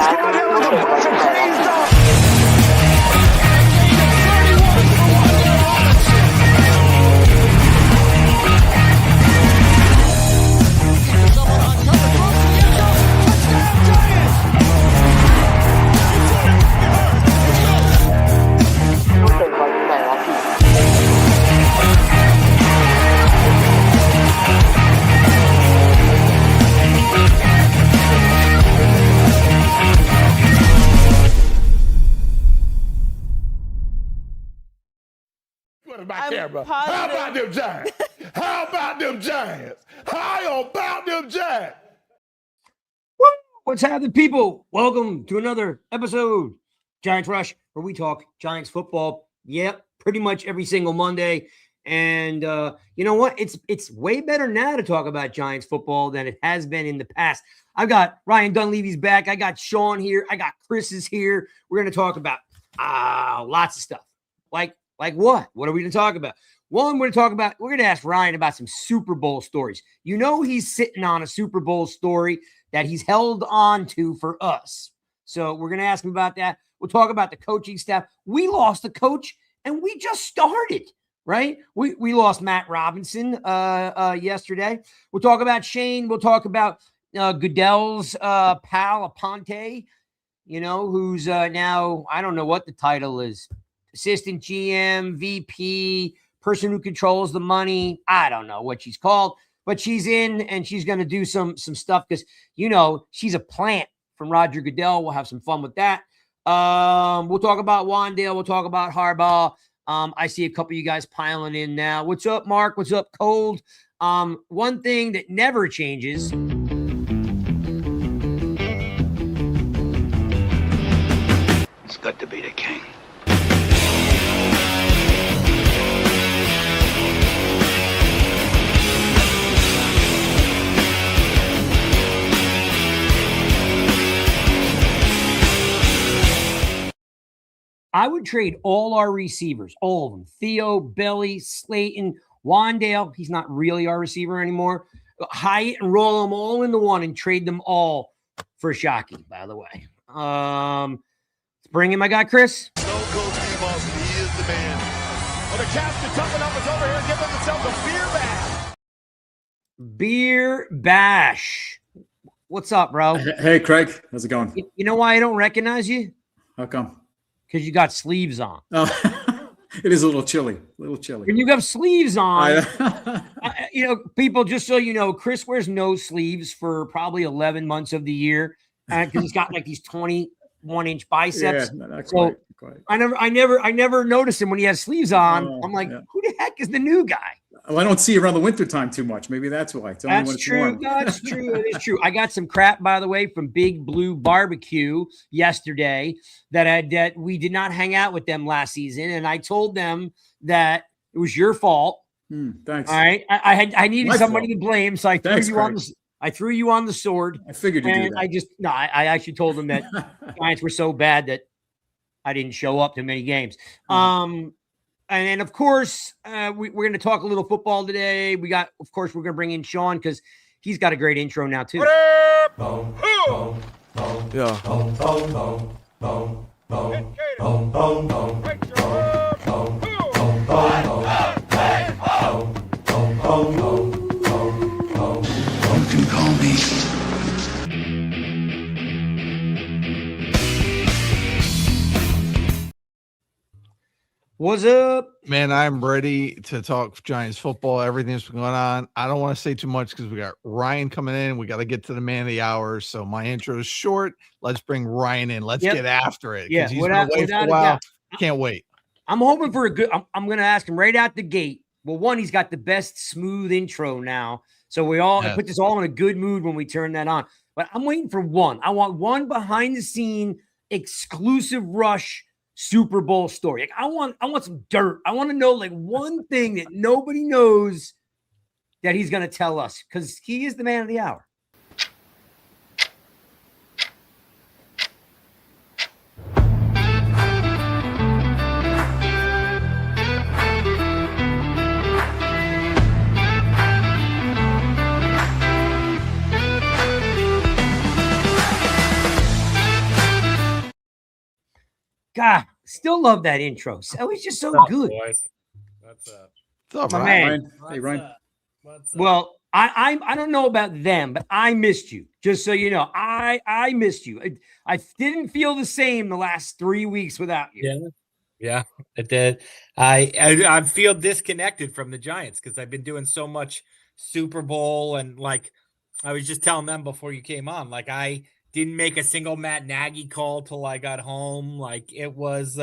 What's going on with a bunch of crazed dogs? My camera. How about them Giants? How about them Giants? How about them Giants? Woo! What's happening, people? Welcome to another episode, Giants Rush, where we talk Giants football. Yep, pretty much every single Monday. And you know what? It's way better now to talk about Giants football than it has been in the past. I've got Ryan Dunleavy's back. I got Sean here. I got Chris is here. We're going to talk about lots of stuff. Like what? What are we going to talk about? One, we're going to ask Ryan about some Super Bowl stories. You know, he's sitting on a Super Bowl story that he's held on to for us. So we're going to ask him about that. We'll talk about the coaching staff. We lost a coach and we just started, right? We lost Matt Robinson yesterday. We'll talk about Shane. We'll talk about Goodell's pal, Aponte, you know, who's now, I don't know what the title is. Assistant GM, VP, person who controls the money. I don't know what she's called, but she's in and she's going to do some stuff because, you know, she's a plant from Roger Goodell. We'll have some fun with that. We'll talk about Wandale. We'll talk about Harbaugh. I see a couple of you guys piling in now. What's up, Mark? What's up, Cold? One thing that never changes. It's good to be the king. I would trade all our receivers, all of them. Theo, Belly, Slayton, Wandale. He's not really our receiver anymore. Hyatt and roll them all into one and trade them all for Shockey, by the way. Let's bring in my guy, Chris. So goes Steve Austin. He is the man. Well, the Cavs to toughen up is over here and giving themselves a beer bash. Beer bash. What's up, bro? Hey, Craig. How's it going? You know why I don't recognize you? How come? Because you got sleeves on. Oh, it is a little chilly. When you have sleeves on, you know, people, just so you know, Chris wears no sleeves for probably 11 months of the year because he's got like these 21-inch biceps. Yeah, not so quite. I never notice him when he has sleeves on. I'm like, who the heck is the new guy? Well, I don't see around the wintertime too much. Maybe that's why. It's only when That's it's true. warm. That's true. It is true. I got some crap, by the way, from Big Blue Barbecue yesterday that we did not hang out with them last season, and I told them that it was your fault. Thanks. All right, I needed My somebody fault. to blame, so I threw you on the sword. I figured you'd do that. I actually told them that Giants were so bad that I didn't show up to many games. And then, of course, we're going to talk a little football today. We're going to bring in Sean because he's got a great intro now, too. You can call me. What's up? Man, I'm ready to talk Giants football. Everything's been going on. I don't want to say too much because we got Ryan coming in. We got to get to the man of the hour. So my intro is short. Let's bring Ryan in. Let's get after it. Yeah, he's been away for a while. Can't wait. I'm hoping for a good. I'm going to ask him right out the gate. Well, one, he's got the best smooth intro now. So we all put this all in a good mood when we turn that on. But I'm waiting for one. I want one behind the scene exclusive Rush Super Bowl story. Like, I want some dirt. I want to know like one thing that nobody knows that he's going to tell us because he is the man of the hour. God, still love that intro. So it's just so What's up, good. boys? What's up? What's up, My Ryan? man. Hey, Ryan. What's up? Well, I don't know about them, but I missed you. Just so you know, I missed you. I didn't feel the same the last 3 weeks without you. Yeah, it did. I feel disconnected from the Giants because I've been doing so much Super Bowl, and like I was just telling them before you came on, like I didn't make a single Matt Nagy call till I got home. Like it was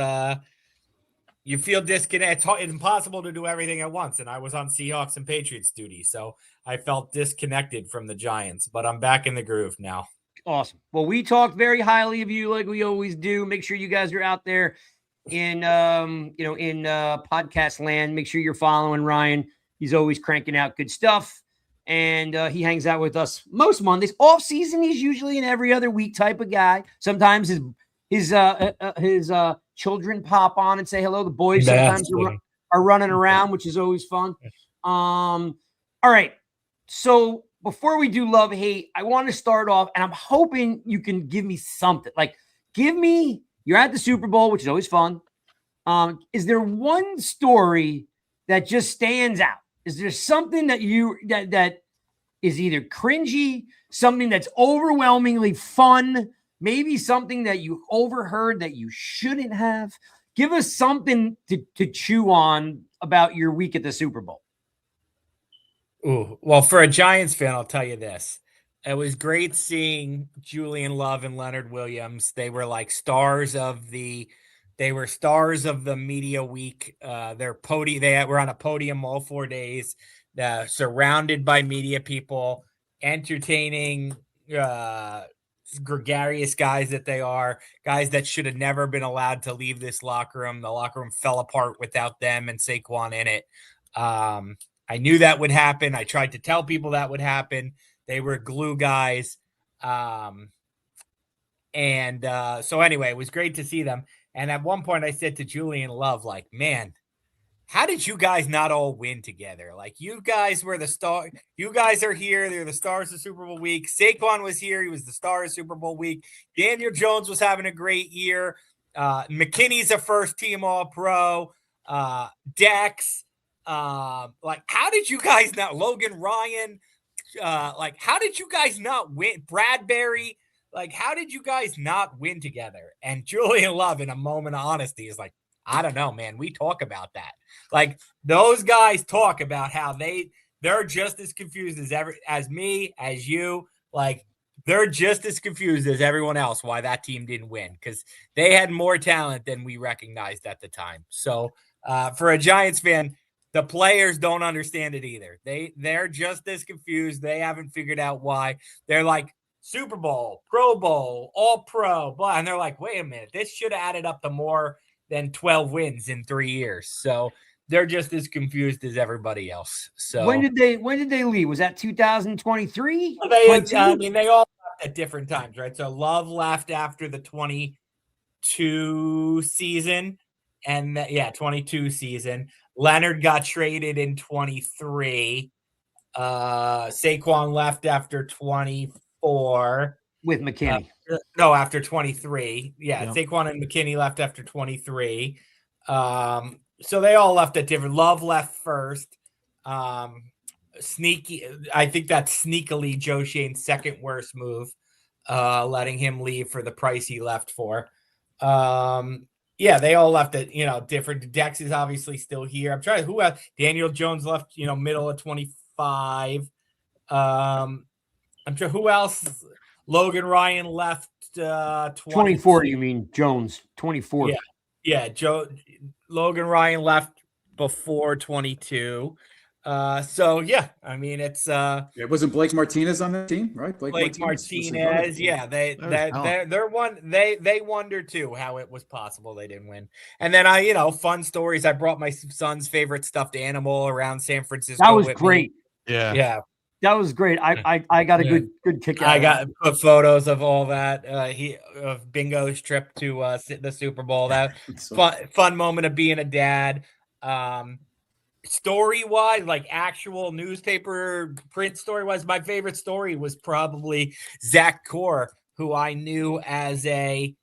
you feel disconnected. It's impossible to do everything at once. And I was on Seahawks and Patriots duty. So I felt disconnected from the Giants, but I'm back in the groove now. Awesome. Well, we talked very highly of you like we always do. Make sure you guys are out there in podcast land. Make sure you're following Ryan. He's always cranking out good stuff. And he hangs out with us most Mondays. Off season, he's usually an every other week type of guy. Sometimes his children pop on and say hello. The boys sometimes are running around, which is always fun. All right. So before we do love hate, I want to start off, and I'm hoping you can give me something. Like, you're at the Super Bowl, which is always fun. Is there one story that just stands out? Is there something that that is either cringy, something that's overwhelmingly fun, maybe something that you overheard that you shouldn't have? Give us something to chew on about your week at the Super Bowl. Ooh, well, for a Giants fan, I'll tell you this. It was great seeing Julian Love and Leonard Williams. They were like stars of the media week. They were on a podium all 4 days, surrounded by media people, entertaining, gregarious guys that they are, guys that should have never been allowed to leave this locker room. The locker room fell apart without them and Saquon in it. I knew that would happen. I tried to tell people that would happen. They were glue guys. So anyway, it was great to see them. And at one point I said to Julian Love, like, man, how did you guys not all win together? Like, you guys were the star. You guys are here. They're the stars of Super Bowl week. Saquon was here. He was the star of Super Bowl week. Daniel Jones was having a great year. McKinney's a first team All-Pro. Dex. Like, how did you guys not? Logan Ryan. Like, how did you guys not win? Bradbury. Like, how did you guys not win together? And Julian Love, in a moment of honesty, is like, I don't know, man. We talk about that. Like, those guys talk about how they're just as confused as me, as you. Like, they're just as confused as everyone else why that team didn't win, because they had more talent than we recognized at the time. So for a Giants fan, the players don't understand it either. They're just as confused. They haven't figured out why. They're like, Super Bowl, Pro Bowl, All-Pro, blah. And they're like, wait a minute, this should have added up to more than 12 wins in 3 years. So they're just as confused as everybody else. So when did they leave? Was that 2023? They all left at different times, right? So Love left after the 22 season. And 22 season. Leonard got traded in 23. Saquon left after 24 with McKinney. After 23. Yeah, Yep. Saquon and McKinney left after 23. So they all left at different. Love left first. Sneaky. I think that's sneakily Joe Shane's second worst move, letting him leave for the price he left for. They all left at different. Dex is obviously still here. I'm trying. Who else? Daniel Jones left. Middle of 25. I'm sure who else. Logan Ryan left 24. You mean Jones? 24. Yeah. Logan Ryan left before 22. I mean, it's It wasn't Blake Martinez on that team, right? Blake Martinez. Yeah, they're one. They wonder too how it was possible they didn't win. And then fun stories. I brought my son's favorite stuffed animal around San Francisco. That was great. Yeah. That was great. I got a good kick out. I got put photos of all that. Of Bingo's trip to the Super Bowl. That fun moment of being a dad. Story wise, like actual newspaper print story wise, my favorite story was probably Zach Core, who I knew as a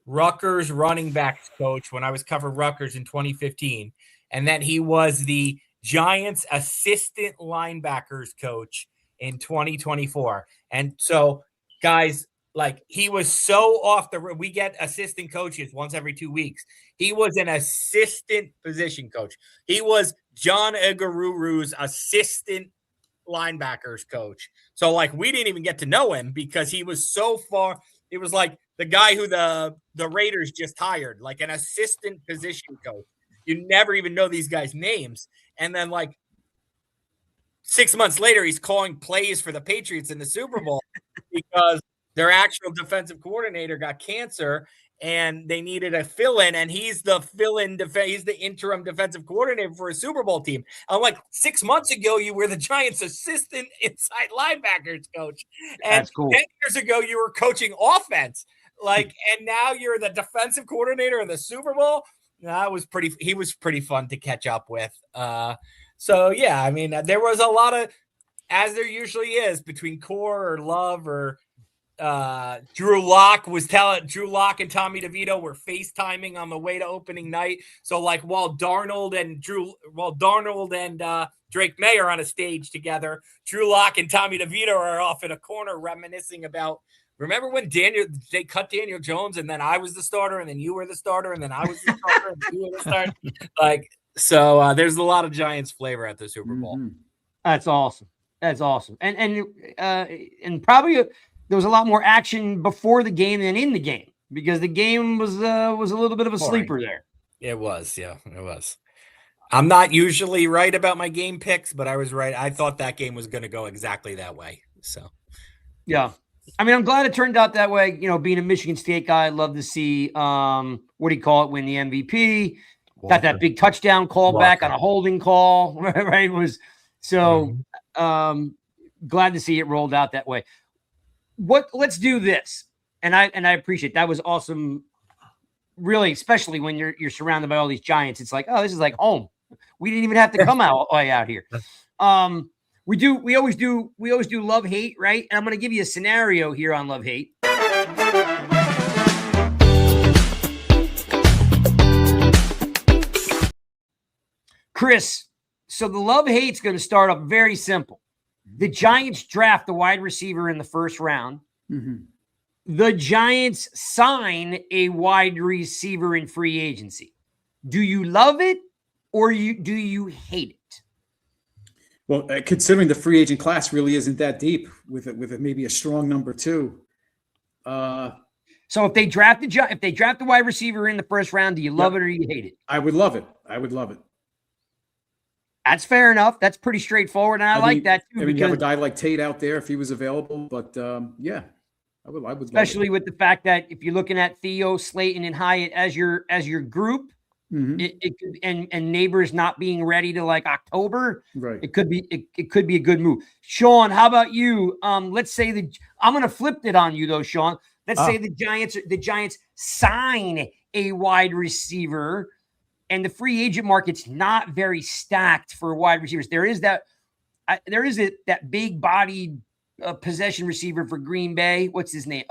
Rutgers running backs coach when I was covering Rutgers in 2015, and then he was the Giants assistant linebackers coach in 2024. And so, guys, like he was so off the. We get assistant coaches once every 2 weeks. He was an assistant position coach. He was John Egaruru's assistant linebackers coach. So like we didn't even get to know him because he was so far. It was like the guy who the Raiders just hired, like an assistant position coach. You never even know these guys' names. And then like 6 months later, he's calling plays for the Patriots in the Super Bowl because their actual defensive coordinator got cancer and they needed a fill-in, and he's the fill-in he's the interim defensive coordinator for a Super Bowl team. I'm like, 6 months ago, you were the Giants' assistant inside linebackers coach. And That's cool. 10 years ago, you were coaching offense. Like, and now you're the defensive coordinator of the Super Bowl. He was pretty fun to catch up with. So yeah, I mean, there was a lot of, as there usually is, between Core or Love or Drew Lock and Tommy DeVito were FaceTiming on the way to opening night. So like while Darnold and Drake May are on a stage together, Drew Lock and Tommy DeVito are off in a corner reminiscing about, remember when they cut Daniel Jones and then I was the starter and then you were the starter and then I was the starter and you were the starter? Like, so there's a lot of Giants flavor at the Super Bowl. Mm-hmm. That's awesome. That's awesome. And probably there was a lot more action before the game than in the game because the game was a little bit of a sleeper there. It was. Yeah, it was. I'm not usually right about my game picks, but I was right. I thought that game was going to go exactly that way. So, yeah. I mean, I'm glad it turned out that way. You know, being a Michigan State guy, I'd love to see, what do you call it, win the MVP. Got that big touchdown call back on a holding call, right? Glad to see it rolled out that way. Let's do this. And I appreciate that was awesome. Really, especially when you're surrounded by all these Giants. It's like, oh, this is like home. We didn't even have to come out here. We always do love hate, right? And I'm going to give you a scenario here on love hate. Chris, so the love hate's going to start up very simple. The Giants draft the wide receiver in the first round. Mm-hmm. The Giants sign a wide receiver in free agency. Do you love it or do you hate it? Well, considering the free agent class really isn't that deep with maybe a strong number two. So if they draft the wide receiver in the first round, do you love it or do you hate it? I would love it. I would love it. That's fair enough. That's pretty straightforward, and I like that too. I mean, you have a guy like Tate out there if he was available, but yeah, I would especially with the fact that if you're looking at Theo, Slayton, and Hyatt as your group, mm-hmm. it could, and Neighbors not being ready to like October, right? It could be a good move. Sean, how about you? Let's say I'm going to flip it on you though, Sean. Let's say the Giants sign a wide receiver. And the free agent market's not very stacked for wide receivers. There is that big bodied possession receiver for Green Bay. What's his name?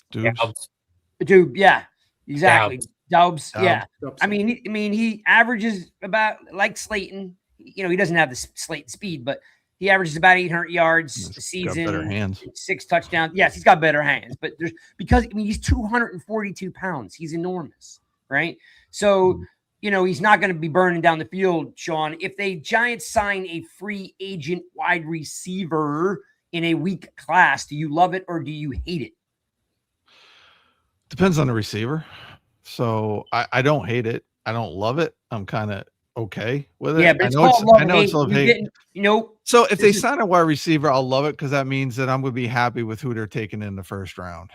Dude, yeah, exactly. Doubs. Yeah. I mean, he averages about like Slayton. You know, he doesn't have the Slayton speed, but he averages about 800 yards a season. Got better hands. 6 touchdowns. Yes, he's got better hands, but he's 242 pounds. He's enormous, right? So. You know, he's not going to be burning down the field, Sean. If the Giants sign a free agent wide receiver in a weak class, do you love it or do you hate it? Depends on the receiver. So I don't hate it. I don't love it. I'm kind of okay with it. Yeah, but I know it's love hate. So if they sign a wide receiver, I'll love it because that means that I'm going to be happy with who they're taking in the first round.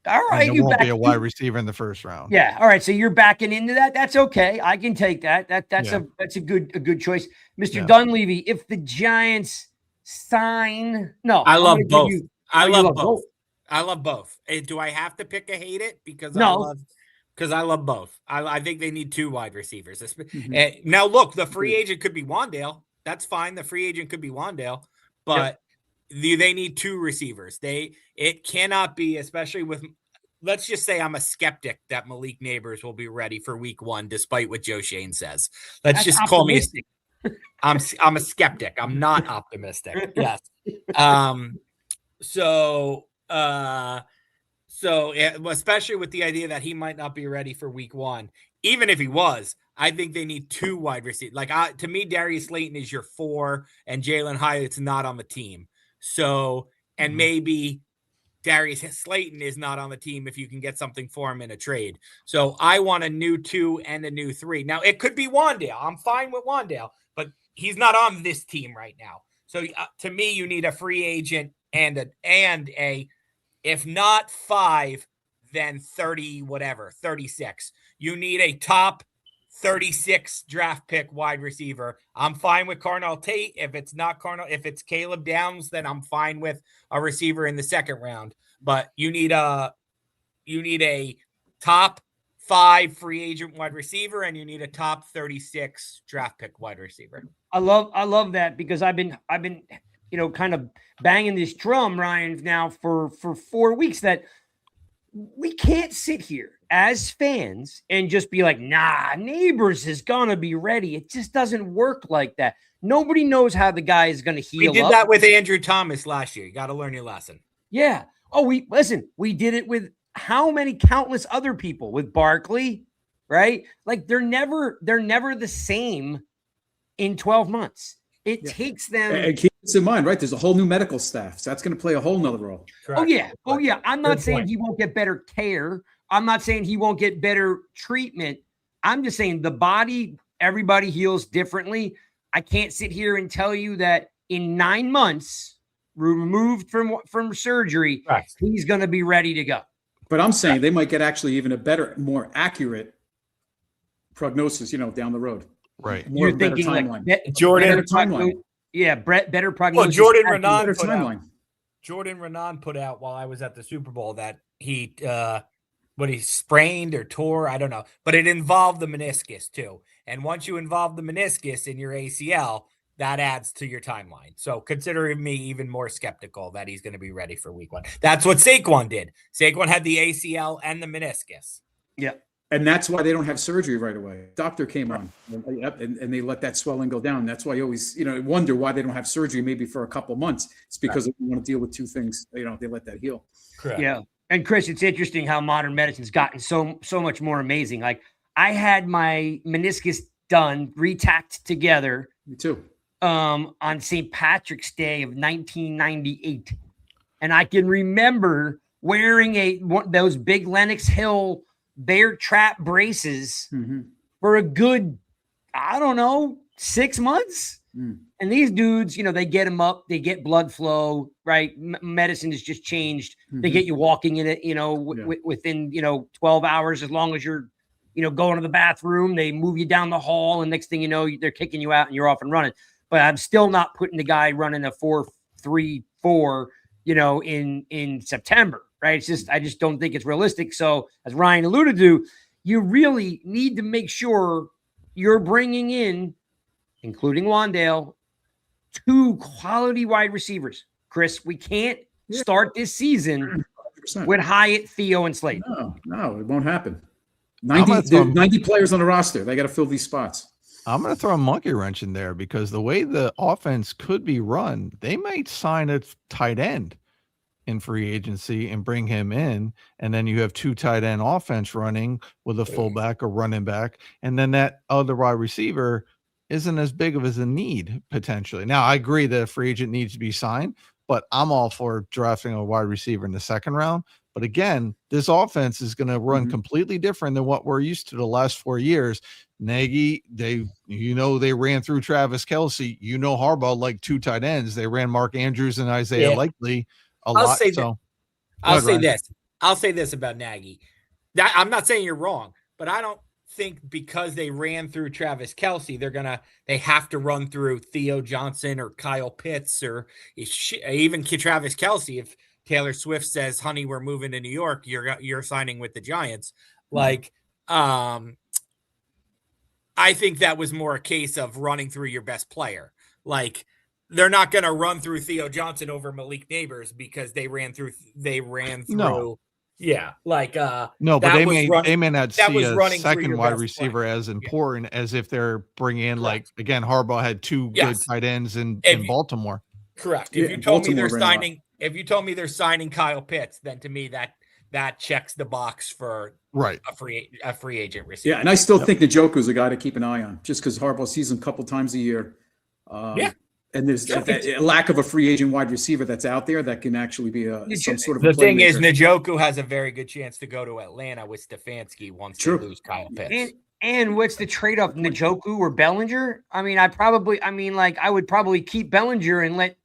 All right, there won't be a wide receiver in the first round. Yeah. All right. So you're backing into that. That's okay. I can take that. That's a good choice, Mr. Dunleavy. If the Giants sign, I love both. I love both. Hey, do I have to pick a hate it because I love both. I think they need 2 wide receivers. Mm-hmm. Now look, the free agent could be Wandale. That's fine. The free agent could be Wandale, but. They need 2 receivers. It cannot be, especially with let's just say I'm a skeptic that Malik Neighbors will be ready for week 1, despite what Joe Shane says. Let's That's just call me. I'm a skeptic. I'm not optimistic. Yes. So especially with the idea that he might not be ready for week 1, even if he was, I think they need 2 wide receivers. Like to me, Darius Slayton is your 4, and Jalen Hyatt's not on the team. So, and maybe Darius Slayton is not on the team if you can get something for him in a trade. So I want a new 2 and a new 3. Now it could be Wandale. I'm fine with Wandale, but he's not on this team right now. So to me, you need a free agent and a if not 5, then 30, whatever, 36. You need a top 36 draft pick wide receiver. I'm fine with Carnell Tate. If it's not Carnell, if it's Caleb Downs, then I'm fine with a receiver in the second round. But you need a top 5 free agent wide receiver, and you need a top 36 draft pick wide receiver. I love that, because I've been kind of banging this drum, Ryan, now for 4 weeks, that we can't sit here as fans and just be like, nah, Neighbors is going to be ready. It just doesn't work like that. Nobody knows how the guy is going to heal. We did that with Andrew Thomas last year. You got to learn your lesson. Yeah. Oh, we did it with how many countless other people, with Barkley, right? Like they're never the same in 12 months. It takes them. And keep this in mind, right? There's a whole new medical staff, so that's going to play a whole nother role. Correct. Oh yeah. I'm not saying he won't get better care. I'm not saying he won't get better treatment. I'm just saying the body, everybody heals differently. I can't sit here and tell you that in 9 months, removed from surgery, he's going to be ready to go. But I'm saying they might get actually even a better, more accurate prognosis, down the road. Right. You're thinking like Jordan timeline. Better prognosis. Well, Jordan Renan put out while I was at the Super Bowl that he sprained or tore, I don't know, but it involved the meniscus too. And once you involve the meniscus in your ACL, that adds to your timeline. So consider me even more skeptical that he's going to be ready for week 1. That's what Saquon did. Saquon had the ACL and the meniscus. Yeah. And that's why they don't have surgery right away. Doctor came on and they let that swelling go down. That's why you always, wonder why they don't have surgery maybe for a couple months. It's because they want to deal with 2 things. They let that heal. Correct. Yeah. And Chris, it's interesting how modern medicine's gotten so much more amazing. Like I had my meniscus done, retacked together. Me too. On St. Patrick's Day of 1998. And I can remember wearing those big Lenox Hill bear trap braces for a good, 6 months. And these dudes, they get them up, they get blood flow, right? Medicine has just changed. They get you walking in it, within, 12 hours, as long as you're, going to the bathroom, they move you down the hall, and next thing you know, they're kicking you out and you're off and running. But I'm still not putting the guy running a 4.34, in September, right? It's just, I just don't think it's realistic. So as Ryan alluded to, you really need to make sure you're bringing in, including Wandale, 2 quality wide receivers. Chris, we can't start this season 100%. With Hyatt, Theo, and Slade. No, it won't happen. 90 players on the roster. They got to fill these spots. I'm going to throw a monkey wrench in there, because the way the offense could be run, they might sign a tight end in free agency and bring him in. And then you have 2 tight end offense running with a fullback or running back. And then that other wide receiver isn't as big of as a need potentially. Now, I agree that a free agent needs to be signed, but I'm all for drafting a wide receiver in the second round. But again, this offense is going to run completely different than what we're used to the last 4 years. Nagy, they ran through Travis Kelce. Harbaugh like 2 tight ends. They ran Mark Andrews and Isaiah Likely a lot. I'll say this about Nagy. I'm not saying you're wrong, but I don't think because they ran through Travis Kelce, they have to run through Theo Johnson or Kyle Pitts or even Travis Kelce. If Taylor Swift says, "Honey, we're moving to New York," you're signing with the Giants. I think that was more a case of running through your best player. Like they're not going to run through Theo Johnson over Malik Neighbors because they ran through Yeah, like No, but that was they may not that see was a running through second your wide best receiver play. as important as if they're bringing in, like, Correct. again, Harbaugh had two good Yes. tight ends in If you- Baltimore. Correct. Yeah, If you told me Baltimore they're ran a lot. signing, if you told me they're signing Kyle Pitts, then to me that checks the box for Right. a free agent receiver. Yeah, and I still think Njoku's a guy to keep an eye on, just because Harbaugh sees him a couple times a year. Yeah. And there's a lack of a free agent wide receiver that's out there that can actually be some sort of The a thing is, playmaker. Njoku has a very good chance to go to Atlanta with Stefanski once True. they lose Kyle Pitts. And what's the trade off, Njoku or Bellinger? I mean, I would probably keep Bellinger and let.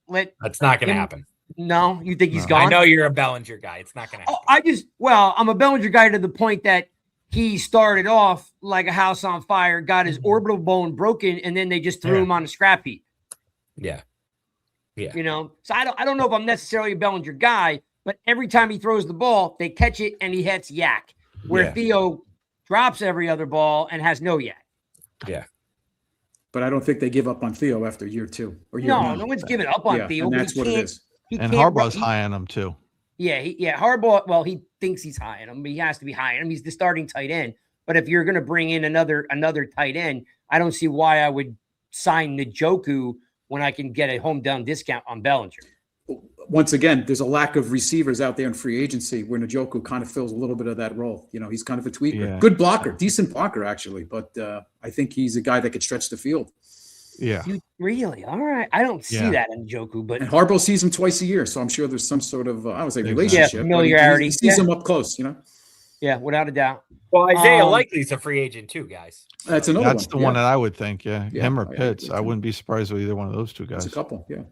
That's not going to him- happen. No, you think he's No. gone? I know you're a Bellinger guy. It's not going to happen. I'm a Bellinger guy to the point that he started off like a house on fire, got his orbital bone broken, and then they just threw him on a scrap heap. Yeah. Yeah. You know, so I don't know if I'm necessarily a Bellinger guy, but every time he throws the ball, they catch it and he hits yak. Where Yeah. Theo drops every other ball and has no yak. Yeah. But I don't think they give up on Theo after year 2 or year No, 1. no one's giving up on Yeah, Theo. and but that's he what it can't- is. he And can't Harbaugh's run- high on him too. Yeah, Harbaugh. Well, he thinks he's high on him, but he has to be high on him. He's the starting tight end. But if you're going to bring in another tight end, I don't see why I would sign Njoku when I can get a hometown discount on Bellinger. Once again, there's a lack of receivers out there in free agency where Njoku kind of fills a little bit of that role. You know, he's kind of a tweaker. Yeah. Good blocker, decent blocker, actually. But I think he's a guy that could stretch the field. Yeah. Really? All right. I don't see Yeah. that in Njoku, but And Harbaugh sees him twice a year, so I'm sure there's some sort of, I would say, Exactly. relationship. Yeah, but familiarity. He sees Yeah. him up close, you know? yeah, without a doubt. Well, Isaiah Um, Likely's a free agent too, guys. That's another That's one. the one that I would think. Yeah. Yeah, Him or I agree Pitts. I too. wouldn't be surprised with either one of those two It's guys. a couple, yeah.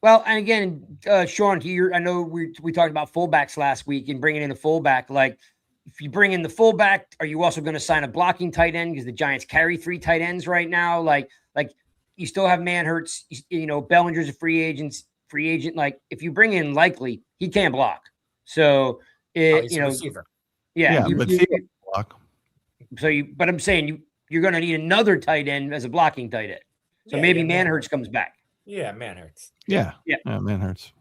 Well, and again, Sean, here, I know we talked about fullbacks last week and bringing in a fullback. Like, if you bring in the fullback, are you also going to sign a blocking tight end? Because the Giants carry 3 tight ends right now. Like you still have Manhurts. You know, Bellinger's a free agent. Like, if you bring in Likely, he can't block. So, He's you a know, receiver. yeah. Yeah, but Theo block. But I'm saying you're going to need another tight end as a blocking tight end. So Yeah, maybe yeah, Manhurts comes back. Yeah, man hurts. Yeah. Yeah. Man hurts.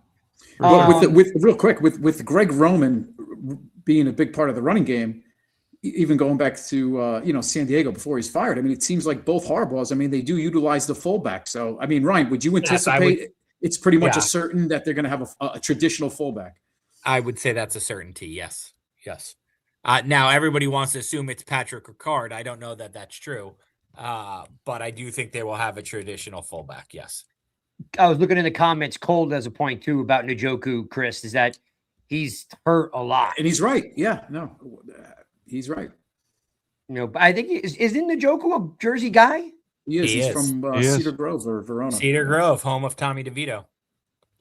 Well, with real quick, with Greg Roman being a big part of the running game, even going back to San Diego before he's fired. I mean, it seems like both Harbaughs. I mean, they do utilize the fullback. So, I mean, Ryan, would you anticipate it's pretty much a certain that they're going to have a traditional fullback? I would say that's a certainty. Yes. Yes. Now everybody wants to assume it's Patrick Ricard. I don't know that that's true, but I do think they will have a traditional fullback. Yes. I was looking in the comments. Cold has a point too about Njoku, Chris, is that he's hurt a lot. And he's right. Yeah, no, he's right. You know, but I think isn't Njoku a Jersey guy? He is. He He's is. from He is. Cedar Grove or Verona. Cedar Grove, home of Tommy DeVito.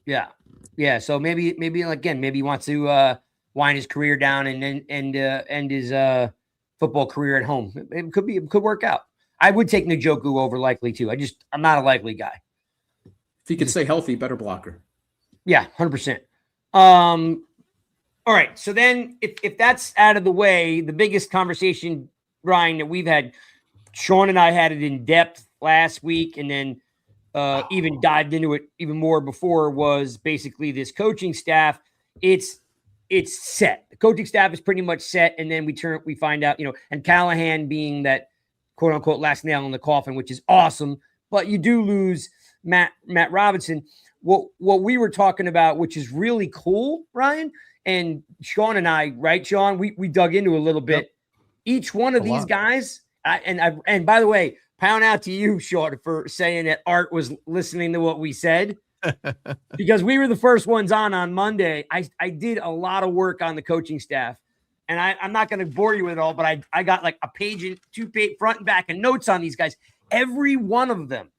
Yeah. Yeah. So maybe again, maybe he wants to wind his career down and then end his football career at home. It could work out. I would take Njoku over Likely too. I'm not a Likely guy. If he could stay healthy, better blocker. Yeah, 100%. All right. So then if that's out of the way, the biggest conversation, Ryan, that we've had, Sean and I had it in depth last week, and then even dived into it even more before, was basically this coaching staff. It's set. The coaching staff is pretty much set. And then we find out, and Callahan being that quote unquote last nail in the coffin, which is awesome, but you do lose Matt Robinson. What we were talking about, which is really cool, Ryan and Sean and I, right, Sean? We dug into a little bit. Yep. Each one of these guys, and by the way, pound out to you, Sean, for saying that Art was listening to what we said, because we were the first ones on Monday. I did a lot of work on the coaching staff, and I'm not going to bore you with it all, but I got like a page and 2 page front and back and notes on these guys. Every one of them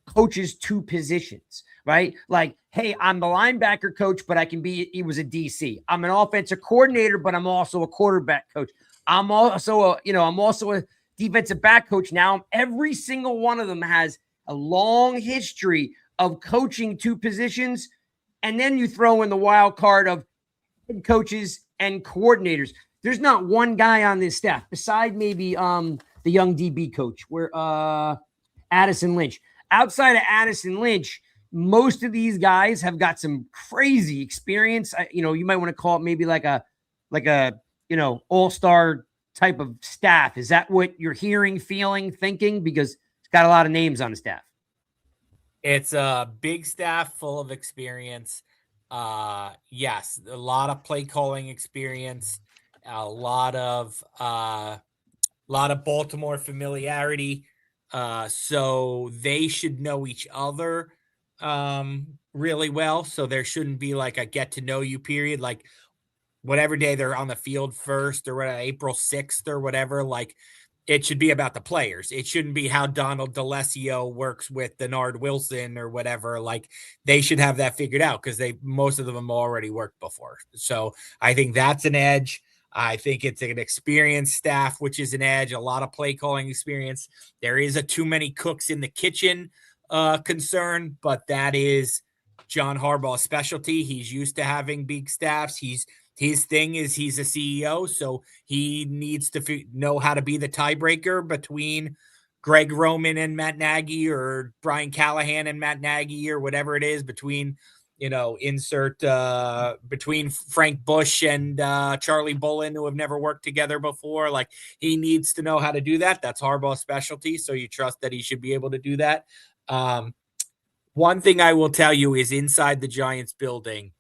coaches 2 positions, right? Like, hey, I'm the linebacker coach, but he was a DC. I'm an offensive coordinator, but I'm also a quarterback coach. I'm also a defensive back coach. Now, every single one of them has a long history of coaching 2 positions. And then you throw in the wild card of head coaches and coordinators. There's not one guy on this staff beside maybe the young DB coach, where Addison Lynch. Outside of Addison Lynch, most of these guys have got some crazy experience. You might want to call it maybe like a like a, all-star type of staff. Is that what you're hearing, feeling, thinking? Because it's got a lot of names on the staff. It's a big staff full of experience. Yes, a lot of play calling experience, a lot of Baltimore familiarity. So they should know each other really well. So there shouldn't be like a get to know you period. Like whatever day they're on the field first or whatever, April 6th or whatever, like it should be about the players. It shouldn't be how Donald DeLessio works with Denard Wilson or whatever. Like they should have that figured out because most of them already worked before. So I think that's an edge. I think it's an experienced staff, which is an edge, a lot of play calling experience. There is a too many cooks in the kitchen concern, but that is John Harbaugh's specialty. He's used to having big staffs. His thing is he's a CEO, so he needs to know how to be the tiebreaker between Greg Roman and Matt Nagy, or Brian Callahan and Matt Nagy, or whatever it is, between between Frank Bush and Charlie Bullen, who have never worked together before. Like he needs to know how to do that. That's Harbaugh's specialty, so you trust that he should be able to do that. One thing I will tell you is inside the Giants building,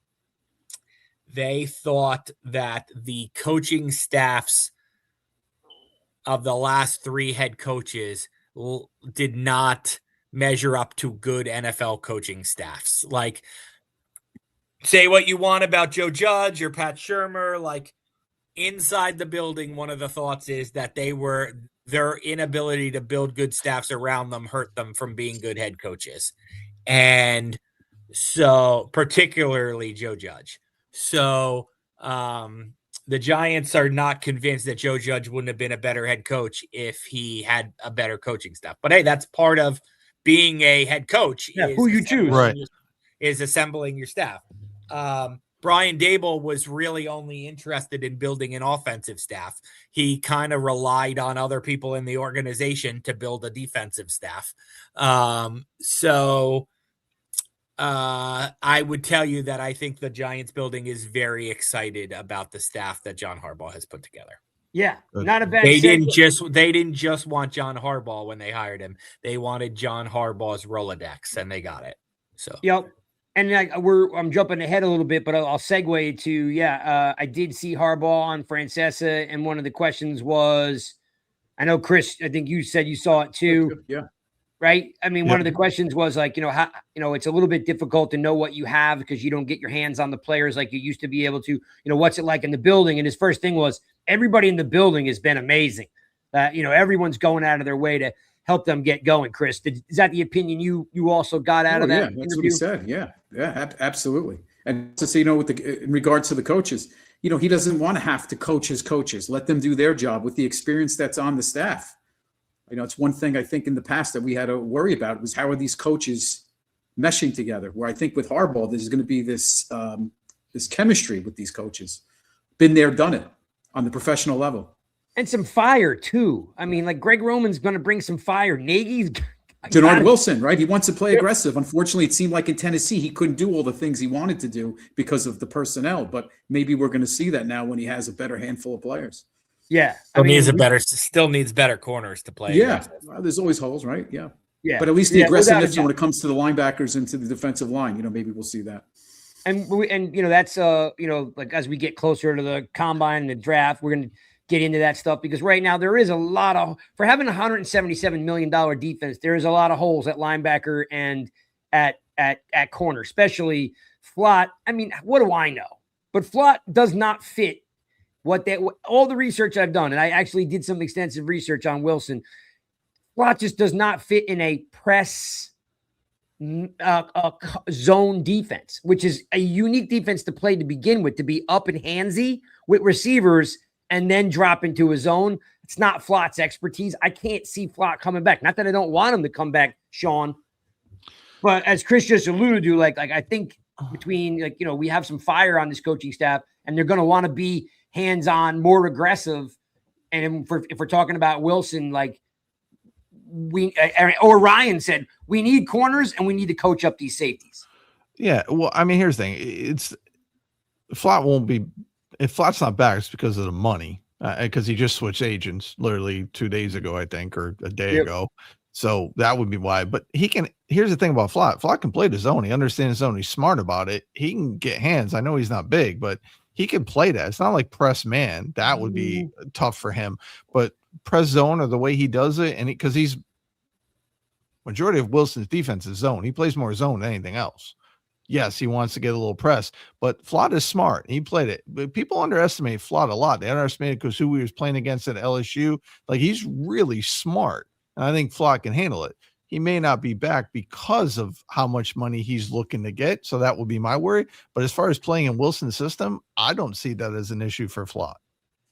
they thought that the coaching staffs of the last 3 head coaches did not measure up to good NFL coaching staffs. Like, say what you want about Joe Judge or Pat Shurmur, like inside the building, one of the thoughts is that their inability to build good staffs around them hurt them from being good head coaches. And so particularly Joe Judge. So the Giants are not convinced that Joe Judge wouldn't have been a better head coach if he had a better coaching staff. But hey, that's part of being a head coach. Yeah, who you choose. Right. Is assembling your staff. Brian Dable was really only interested in building an offensive staff. He kind of relied on other people in the organization to build a defensive staff. I would tell you that I think the Giants building is very excited about the staff that John Harbaugh has put together. Yeah, not a bad. They didn't just want John Harbaugh when they hired him. They wanted John Harbaugh's Rolodex, and they got it. So yep. And I'm jumping ahead a little bit, but I'll segue to I did see Harbaugh on Francesa, and one of the questions was, I know Chris, I think you said you saw it too. Yeah. Right. I mean, one of the questions was like, how, it's a little bit difficult to know what you have because you don't get your hands on the players like you used to be able to. What's it like in the building? And his first thing was, everybody in the building has been amazing. Everyone's going out of their way to help them get going. Chris, is that the opinion you also got out of that? Yeah, that's what he said. Yeah, absolutely. And to say, in regards to the coaches, he doesn't want to have to coach his coaches. Let them do their job with the experience that's on the staff. It's one thing I think in the past that we had to worry about was how are these coaches meshing together, where I think with Harbaugh, there's going to be this chemistry with these coaches. Been there, done it on the professional level. And some fire too. I mean, like Greg Roman's going to bring some fire. Nagy's Denard Wilson, right? He wants to play aggressive. Unfortunately, it seemed like in Tennessee, he couldn't do all the things he wanted to do because of the personnel, but maybe we're going to see that now when he has a better handful of players. Yeah. Still needs better corners to play. Yeah. Well, there's always holes, right? Yeah. Yeah. But at least the aggressiveness when it comes to the linebackers and to the defensive line, maybe we'll see that. And that's like as we get closer to the combine and the draft, we're going to get into that stuff because right now there is a lot of, for having a $177 million defense, there is a lot of holes at linebacker and at corner, especially Flott. I mean, what do I know? But Flott does not fit all the research I've done, and I actually did some extensive research on Wilson. Flott just does not fit in a press zone defense, which is a unique defense to play to begin with, to be up and handsy with receivers and then drop into a zone. It's not Flott's expertise. I can't see Flott coming back. Not that I don't want him to come back, Sean, but as Chris just alluded to, like I think between we have some fire on this coaching staff, and they're going to want to be hands-on, more aggressive. And if we're talking about Wilson, Ryan said, we need corners and we need to coach up these safeties. Yeah. Well, I mean, here's the thing. Flott won't be If Flott's not back, it's because of the money. Because he just switched agents literally 2 days ago, I think, or a day ago. So that would be why. But he can. Here's the thing about Flott. Flott can play the zone. He understands zone. He's smart about it. He can get hands. I know he's not big, but he can play that. It's not like press man. That would be tough for him. But press zone, or the way he does it, and because he's majority of Wilson's defense is zone. He plays more zone than anything else. Yes, he wants to get a little press, but Flott is smart. He played it. But people underestimate Flott a lot. They underestimate it because who he was playing against at LSU. Like, he's really smart. And I think Flott can handle it. He may not be back because of how much money he's looking to get. So that would be my worry. But as far as playing in Wilson's system, I don't see that as an issue for Flott.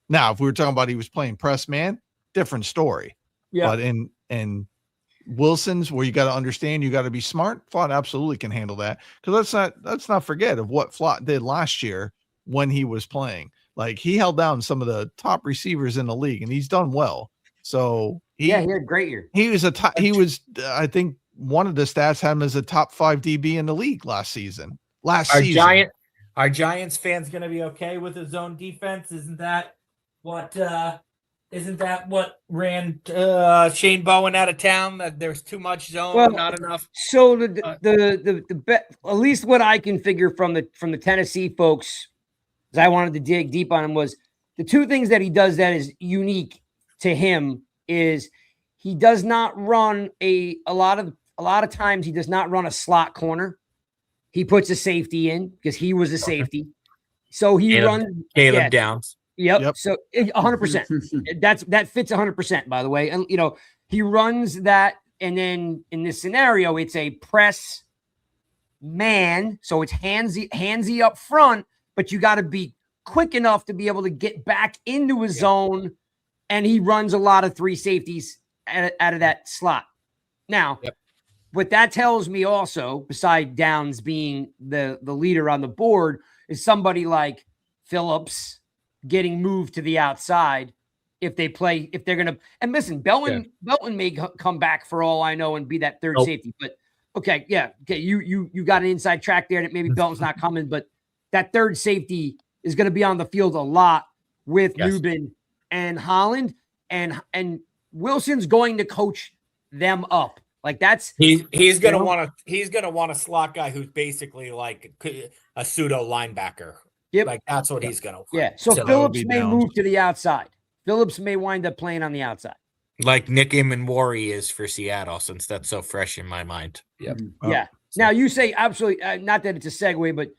Now, if we were talking about he was playing press man, different story. Yeah. But in Wilson's, where you got to understand, you got to be smart, Flott absolutely can handle that. Because let's not forget of what Flott did last year when he was playing. Like, he held down some of the top receivers in the league, and he's done well. So he had a great year. He was I think one of the stats had him as a top 5 DB in the league last season. Are Giants fans going to be okay with his zone defense? Isn't that what ran Shane Bowen out of town? That there's too much zone, not enough. So the at least what I can figure from the Tennessee folks, because I wanted to dig deep on him, was the two things that he does that is unique to him is he does not run a lot of times he does not run a slot corner. He puts a safety in because he was a safety. So he runs Caleb Downs. Yep. So 100%. That fits 100%, by the way. And he runs that, and then in this scenario, it's a press man. So it's handsy up front, but you got to be quick enough to be able to get back into a zone. And he runs a lot of 3 safeties out of that slot. Now, what that tells me also, beside Downs being the leader on the board, is somebody like Phillips getting moved to the outside if they're going to. And listen, Belton may come back for all I know and be that third safety. But okay, you got an inside track there that maybe Belton's not coming, but that third safety is going to be on the field a lot with Newbin and Holland, and Wilson's going to coach them up. Like, that's he's gonna want a slot guy who's basically like a pseudo linebacker. Yep. Like, that's what he's gonna want. Yeah. So Phillips may move to the outside. Phillips may wind up playing on the outside. Like Nick Immanwori is for Seattle, since that's so fresh in my mind. Yep. Yeah. Now you say absolutely not that it's a segue, but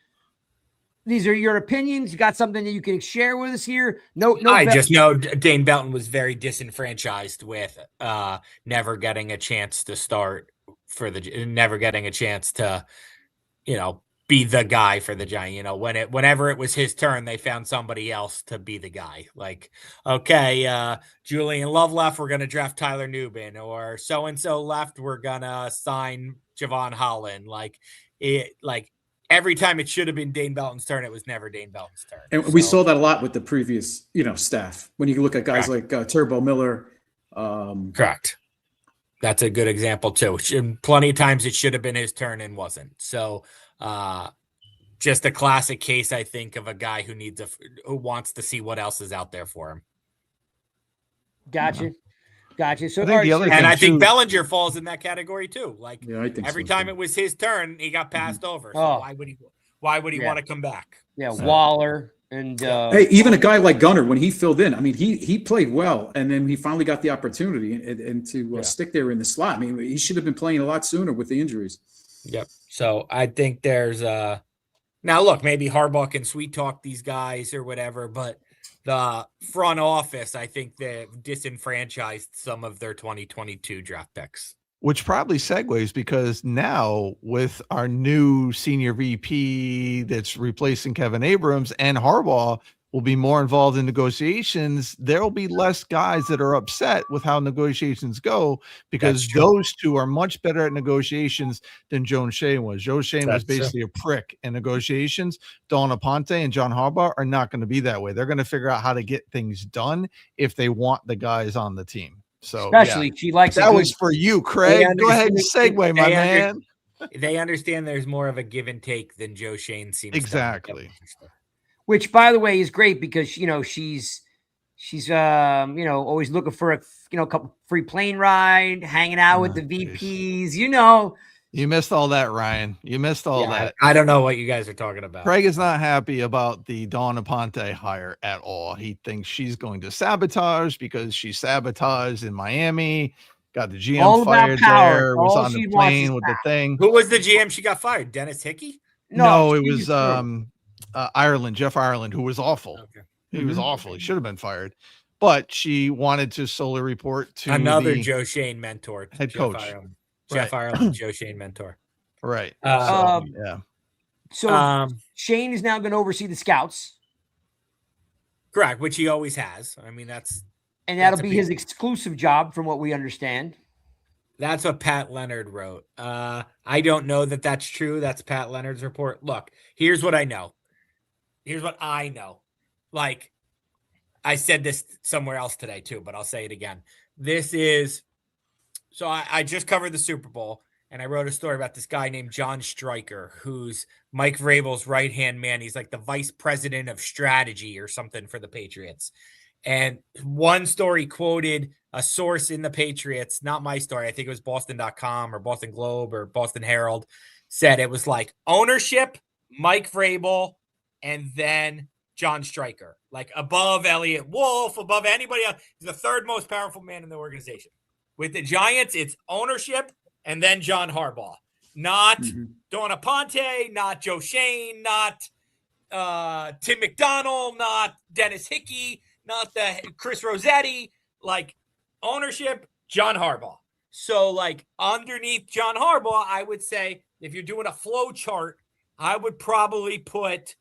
these are your opinions. You got something that you can share with us here? No. I just know Dane Belton was very disenfranchised with never getting a chance to start never getting a chance to, be the guy for the Giant. Whenever it was his turn, they found somebody else to be the guy. Like, okay, Julian Love left, we're gonna draft Tyler Newbin, or so and so left, we're gonna sign Javon Holland. Every time it should have been Dane Belton's turn, it was never Dane Belton's turn. And we saw that a lot with the previous, staff. When you look at guys like Turbo Miller. Correct. That's a good example too. Plenty of times it should have been his turn and wasn't. So just a classic case, I think, of a guy who wants to see what else is out there for him. Gotcha. So I think Bellinger falls in that category too. Like, I think every time it was his turn, he got passed over. So why would he want to come back? Yeah, so. Waller and hey, even a guy like Gunner, when he filled in, I mean, he played well, and then he finally got the opportunity and to stick there in the slot. I mean, he should have been playing a lot sooner with the injuries. Yep. So I think there's now look, maybe Harbaugh can sweet talk these guys or whatever, but the front office, I think they've disenfranchised some of their 2022 draft picks. Which probably segues, because now with our new senior VP that's replacing Kevin Abrams, and Harbaugh will be more involved in negotiations, there will be less guys that are upset with how negotiations go, because those two are much better at negotiations than Joe Schoen was. Joe Schoen was basically a prick in negotiations. Don Aponte and John Harbaugh are not going to be that way. They're going to figure out how to get things done if they want the guys on the team. So especially she likes that was for you, Craig. Go ahead and segue, my man. They understand there's more of a give and take than Joe Schoen seems exactly. which by the way is great because she's always looking for a couple free plane ride, hanging out with the VPs. You missed all that, Ryan. You missed all that. I don't know what you guys are talking about. Craig is not happy about the Dawn Aponte hire at all. He thinks she's going to sabotage because she sabotaged in Miami, got the GM All about fired power. there, was All on she the wants is plane with the power. thing. Who was the GM she got fired? Dennis Hickey? No, it she was Ireland, Jeff Ireland, who was awful. Okay. He was awful. He should have been fired. But she wanted to solely report to Another the Joe Shane mentor. head coach. Jeff Ireland, Joe Shane mentor. Right. So Yeah. Shane is now going to oversee the scouts, Correct, which he always has. I mean, and that'll be his exclusive job, from what we understand. That's what Pat Leonard wrote. I don't know that that's true. That's Pat Leonard's report. Look, here's what I know. Here's what I know. Like, I said this somewhere else today too, but I'll say it again. So I just covered the Super Bowl, and I wrote a story about this guy named John Stryker, who's Mike Vrabel's right-hand man. He's like the vice president of strategy or something for the Patriots. And one story quoted a source in the Patriots, not my story. I think it was Boston.com or Boston Globe or Boston Herald, said it was like ownership, Mike Vrabel, and then John Stryker, like above Elliott Wolf, above anybody else. He's the third most powerful man in the organization. With the Giants, it's ownership and then John Harbaugh, not Dawn Aponte, not Joe Shane, not Tim McDonald, not Dennis Hickey, not the Chris Rossetti. Like, ownership, John Harbaugh. So, like, underneath John Harbaugh, I would say if you're doing a flow chart, I would probably put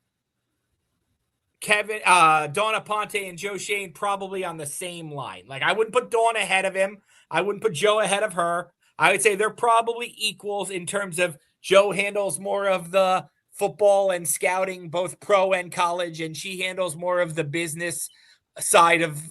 Dawn Aponte and Joe Shane probably on the same line. Like, I wouldn't put Dawn ahead of him. I wouldn't put Joe ahead of her. I would say they're probably equals in terms of Joe handles more of the football and scouting, both pro and college, and she handles more of the business side of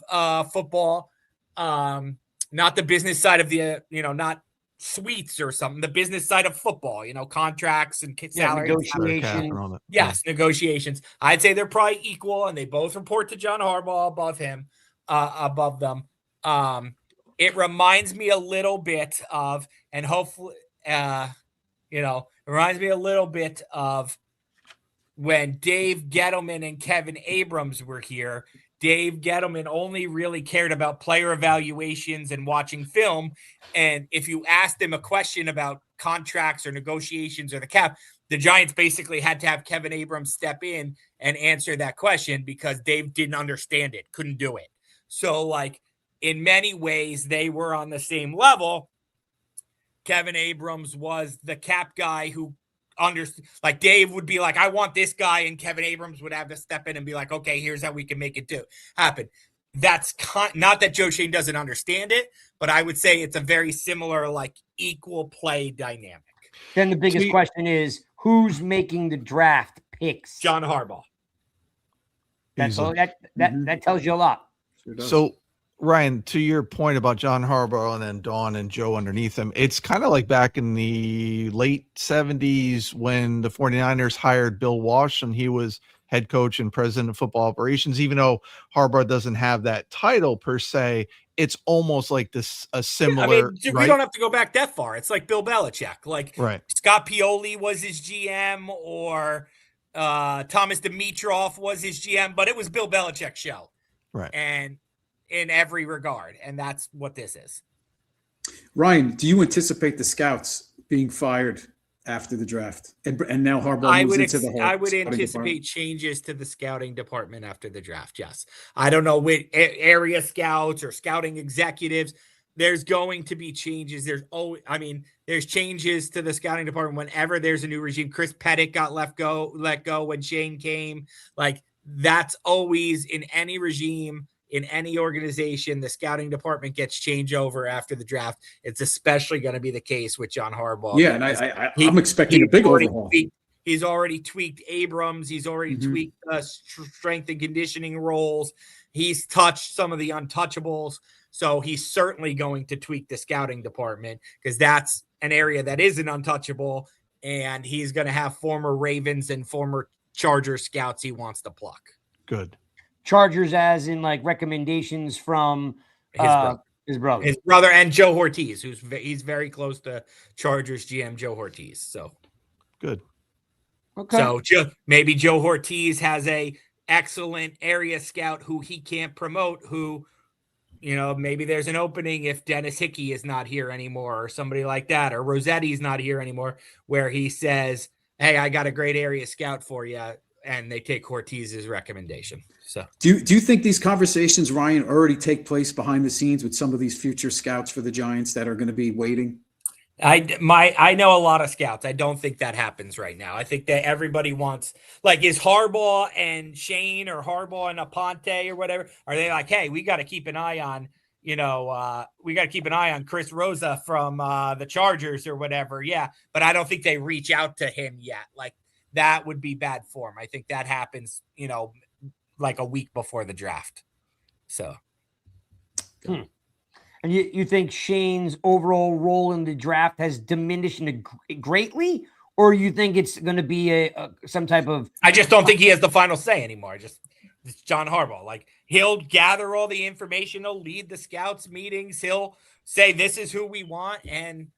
football. Not the business side of the, not suites or something, the business side of football, contracts and salaries. Negotiations. Yes, negotiations. I'd say they're probably equal, and they both report to John Harbaugh above them. It reminds me a little bit of, and hopefully, it reminds me a little bit of when Dave Gettleman and Kevin Abrams were here. Dave Gettleman only really cared about player evaluations and watching film. And if you asked him a question about contracts or negotiations or the cap, the Giants basically had to have Kevin Abrams step in and answer that question because Dave didn't understand it, couldn't do it. So, like, in many ways, they were on the same level. Kevin Abrams was the cap guy who understood. Like, Dave would be like, I want this guy, and Kevin Abrams would have to step in and be like, okay, here's how we can make it happen. That's not that Joe Shane doesn't understand it, but I would say it's a very similar, like, equal play dynamic. Then the biggest question is, who's making the draft picks? John Harbaugh. That's all. That tells you a lot. Sure does. So, Ryan, to your point about John Harbaugh and then Dawn and Joe underneath him, it's kind of like back in the late 70s when the 49ers hired Bill Walsh and he was head coach and president of football operations. Even though Harbaugh doesn't have that title per se, it's almost like a similar. We don't have to go back that far. It's like Bill Belichick. Like, Scott Pioli was his GM, or Thomas Dimitroff was his GM, but it was Bill Belichick's show. Right. And in every regard, and that's what this is. Ryan, do you anticipate the scouts being fired after the draft? And now Harbaugh moves into the whole I would scouting anticipate department? changes to the scouting department after the draft. Yes. I don't know which area scouts or scouting executives. There's going to be changes. There's changes to the scouting department whenever there's a new regime. Chris Pettit got let go when Shane came. Like, that's always in any regime. In any organization, the scouting department gets changeover after the draft. It's especially going to be the case with John Harbaugh. Yeah, and I'm expecting a big overhaul. He's already tweaked Abrams. He's already tweaked strength and conditioning roles. He's touched some of the untouchables. So he's certainly going to tweak the scouting department because that's an area that isn't untouchable. And he's going to have former Ravens and former Chargers scouts he wants to pluck. Good. Chargers, as in like recommendations from his brother and Joe Ortiz, he's very close to Chargers GM Joe Ortiz. So good. Okay. So maybe Joe Ortiz has a excellent area scout who he can't promote, who, maybe there's an opening if Dennis Hickey is not here anymore or somebody like that, or Rossetti's not here anymore, where he says, hey, I got a great area scout for you. And they take Ortiz's recommendation. So do you think these conversations, Ryan, already take place behind the scenes with some of these future scouts for the Giants that are going to be waiting? I know a lot of scouts. I don't think that happens right now. I think that everybody wants, like, is Harbaugh and Shane or Harbaugh and Aponte or whatever, are they like, hey, we got to keep an eye on, Chris Rosa from the Chargers or whatever. Yeah. But I don't think they reach out to him yet. Like, that would be bad form. I think that happens, like a week before the draft. So. And you think Shane's overall role in the draft has diminished greatly, or you think it's going to be some type of? I just don't think he has the final say anymore. It's John Harbaugh. Like, he'll gather all the information, he'll lead the scouts meetings, he'll say this is who we want, and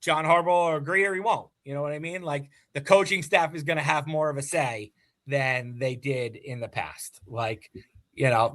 John Harbaugh will agree or he won't. You know what I mean? Like, the coaching staff is going to have more of a say than they did in the past. Like,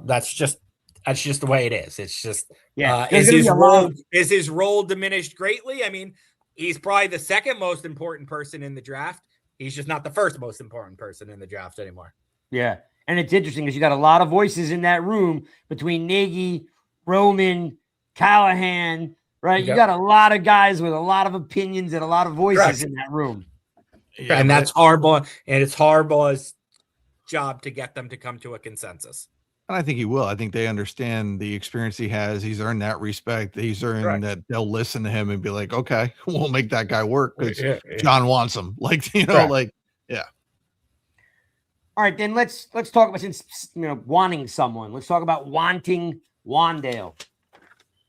that's just the way it is. It's just, is his role diminished greatly? I mean, he's probably the second most important person in the draft. He's just not the first most important person in the draft anymore. Yeah. And it's interesting because you got a lot of voices in that room between Nagy, Roman, Callahan, right? Yep. You got a lot of guys with a lot of opinions and a lot of voices in that room. Yeah, and that's Harbaugh, and it's Harbaugh's job to get them to come to a consensus. And I think he will. I think they understand the experience he has. He's earned that respect. He's earned that they'll listen to him and be like, okay, we'll make that guy work because John wants him. Like, yeah. All right, then let's talk about, since wanting someone. Let's talk about wanting Wandale.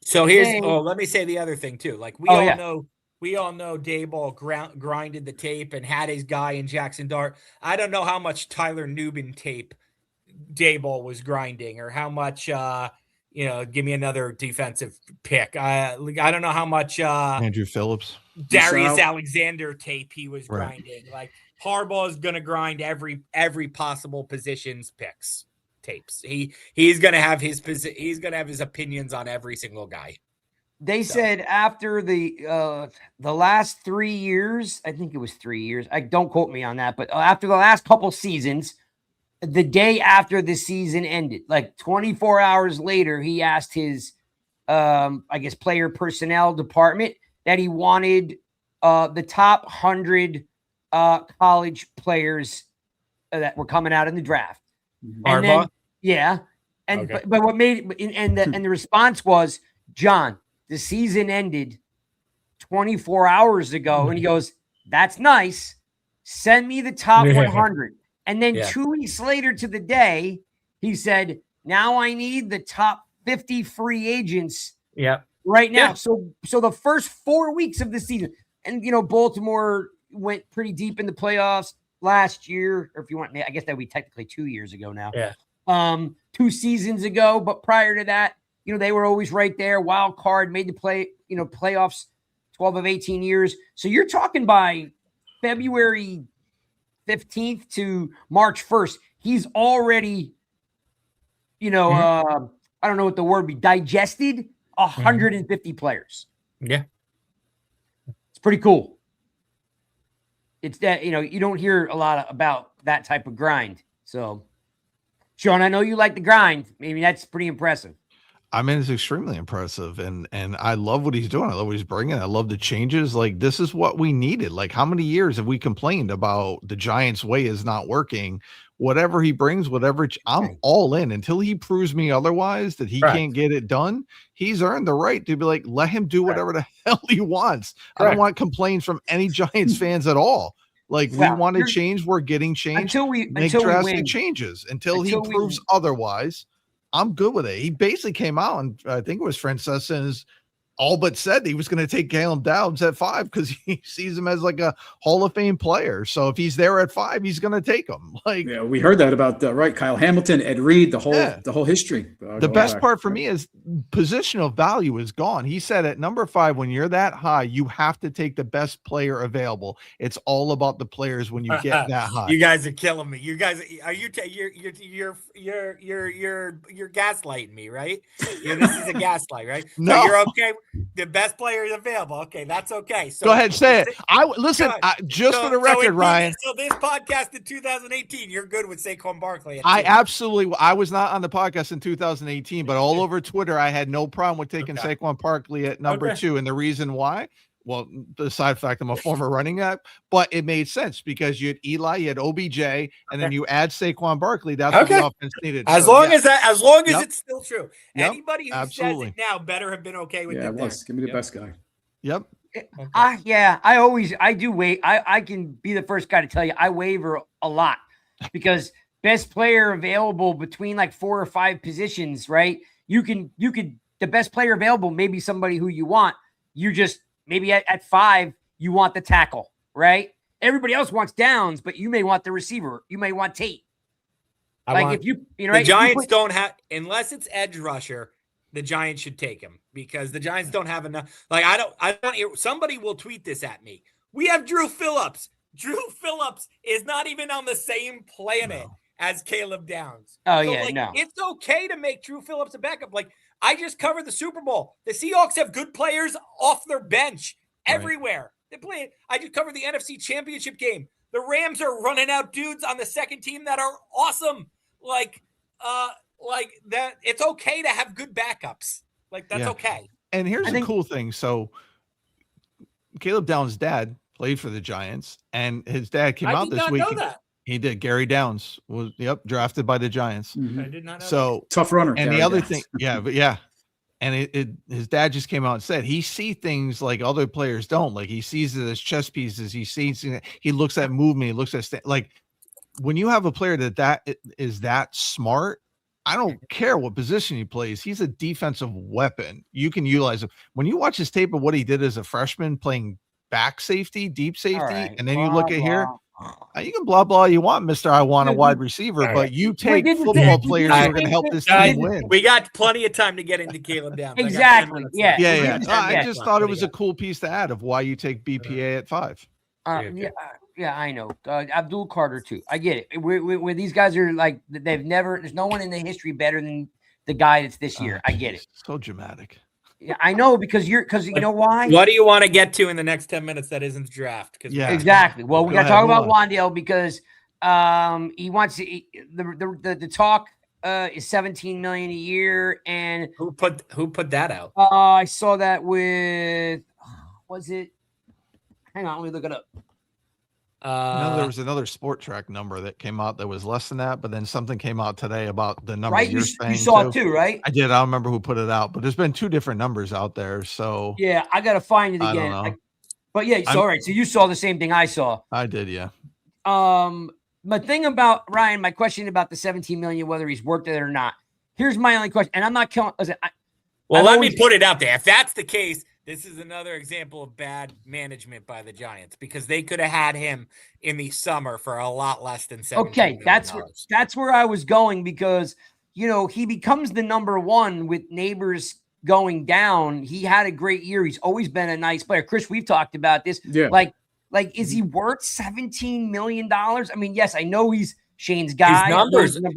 So let me say the other thing too. Like, we all know Daboll grinded the tape and had his guy in Jackson Dart. I don't know how much Tyler Nubin tape Daboll was grinding, or how much give me another defensive pick. I don't know how much Andrew Phillips, Darius Alexander tape he was grinding. Like, Harbaugh is going to grind every possible positions tapes. He's going to have his opinions on every single guy. They said after the last 3 years, I think it was 3 years. Don't quote me on that, but after the last couple seasons, the day after the season ended, like 24 hours later, he asked his, player personnel department that he wanted the top 100 college players that were coming out in the draft. Harbaugh? And but what made the response was, John, the season ended 24 hours ago, and he goes, "That's nice. Send me the top 100." And then 2 weeks later to the day, he said, "Now I need the top 50 free agents." Right now. Yeah. So the first 4 weeks of the season, and Baltimore went pretty deep in the playoffs last year, or if you want, I guess that would be technically 2 years ago now. Yeah. 2 seasons ago, but prior to that, they were always right there, wild card, made the playoffs 12 of 18 years. So you're talking by February 15th to March 1st, he's already, I don't know what the word would be, digested 150 players. Yeah. It's pretty cool. It's that, you don't hear a lot about that type of grind. So, Sean, I know you like the grind. Maybe that's pretty impressive. I mean, it's extremely impressive, and I love what he's doing. I love what he's bringing. I love the changes. Like, this is what we needed. Like, how many years have we complained about the Giants' way is not working? Whatever he brings, I'm all in until he proves me otherwise, that he can't get it done. He's earned the right to be like, let him do whatever the hell he wants. I don't want complaints from any Giants fans at all. Like, we want to change. We're getting changed. Until we drastic changes. Until he proves otherwise, I'm good with it. He basically came out, and I think it was Francesa's all but said he was going to take Caleb Downs at 5 because he sees him as like a Hall of Fame player. So if he's there at 5, he's going to take him. Like, Yeah, we heard that about right, Kyle Hamilton, Ed Reed, the whole history. The best part for me is positional value is gone. He said at number 5, when you're that high, you have to take the best player available. It's all about the players when you get that high. You guys are killing me. You guys are you're gaslighting me, right? Yeah, this is a gaslight, right? No. So you're okay. The best player is available. Okay, that's okay. So go ahead, say it. Listen, just for the record, Ryan. So this podcast in 2018, you're good with Saquon Barkley. I was not on the podcast in 2018, but all over Twitter, I had no problem with taking Saquon Barkley at number 2. And the reason why, well, besides the fact I'm a former running back, but it made sense because you had Eli, you had OBJ, and then you add Saquon Barkley. That's what the offense needed. As long as it's still true. Anybody who says it now better have been okay with it. Yeah, it was. Give me the best guy. Yep. I do wait. I can be the first guy to tell you I waver a lot because best player available between like 4 or 5 positions, right? You could the best player available, maybe somebody who you want. You just maybe at 5, you want the tackle, right? Everybody else wants Downs, but you may want the receiver. You may want Tate. The Giants don't have, unless it's edge rusher, the Giants should take him because the Giants don't have enough. Like, I don't, somebody will tweet this at me. We have Drew Phillips. Drew Phillips is not even on the same planet as Caleb Downs. It's okay to make Drew Phillips a backup. Like, I just covered the Super Bowl. The Seahawks have good players off their bench everywhere. They play. I just covered the NFC Championship game. The Rams are running out dudes on the second team that are awesome. Like that. It's okay to have good backups. Like, that's okay. And here's the cool thing. So Caleb Downs' dad played for the Giants, and his dad came out this week. He did. Gary Downs was drafted by the Giants. Mm-hmm. I did not know. So tough runner. And Gary the other Downs. thing, and his dad just came out and said he sees things like other players don't. Like, he sees it as chess pieces. He looks at movement. He looks at like when you have a player that is that smart. I don't care what position he plays. He's a defensive weapon. You can utilize him. When you watch his tape of what he did as a freshman playing back safety, deep safety, and then you look at here. You can blah you want, Mr. I want a wide receiver, but you take football players who are going to help this team win. We got plenty of time to get into Caleb Downs. Exactly. Yeah. I just thought it was a cool piece to add of why you take BPA at 5. I know. Abdul Carter too. I get it. Where these guys are like there's no one in the history better than the guy that's this year. I get it. So dramatic. Yeah, I know because you know why? What do you want to get to in the next 10 minutes that isn't the draft? Exactly. Well, we got to talk about Wandale because he wants the talk is $17 million a year, and who put that out? I saw that with was it? Hang on, let me look it up. There was another Sport Track number that came out that was less than that, but then something came out today about the number. Right, you saw it too, right? I did. I don't remember who put it out, but there's been 2 different numbers out there. So yeah, I gotta find it again. I don't know. But yeah, all right. So you saw the same thing I saw. I did, yeah. My thing about Ryan, my question about the 17 million, whether he's worked it or not. Here's my only question, and I'm not killing. Listen, let me put it out there. If that's the case, this is another example of bad management by the Giants because they could have had him in the summer for a lot less than $17 million. That's where I was going because he becomes the number 1 with Neighbors going down. He had a great year. He's always been a nice player. Chris, we've talked about this. Yeah. Like, is he worth $17 million? I mean, yes, I know he's Shane's guy.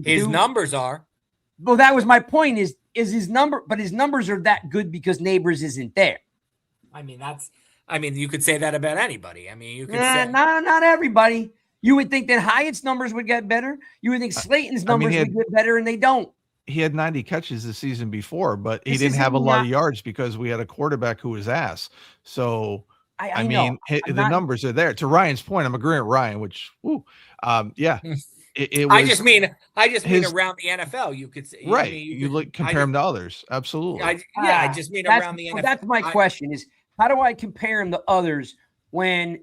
His numbers are. Well, that was my point. Is his number? But his numbers are that good because Neighbors isn't there. I mean, you could say that about anybody. I mean, you could say not everybody. You would think that Hyatt's numbers would get better. You would think Slayton's numbers would get better, and they don't. He had 90 catches the season before, but he didn't have a lot of yards because we had a quarterback who was ass. So I mean, the numbers are there. To Ryan's point, I'm agreeing with Ryan. Which, yeah. It was, I just mean around the NFL. You could say, right. Compare him to others. Absolutely. I just mean around the NFL. That's my question is, how do I compare him to others when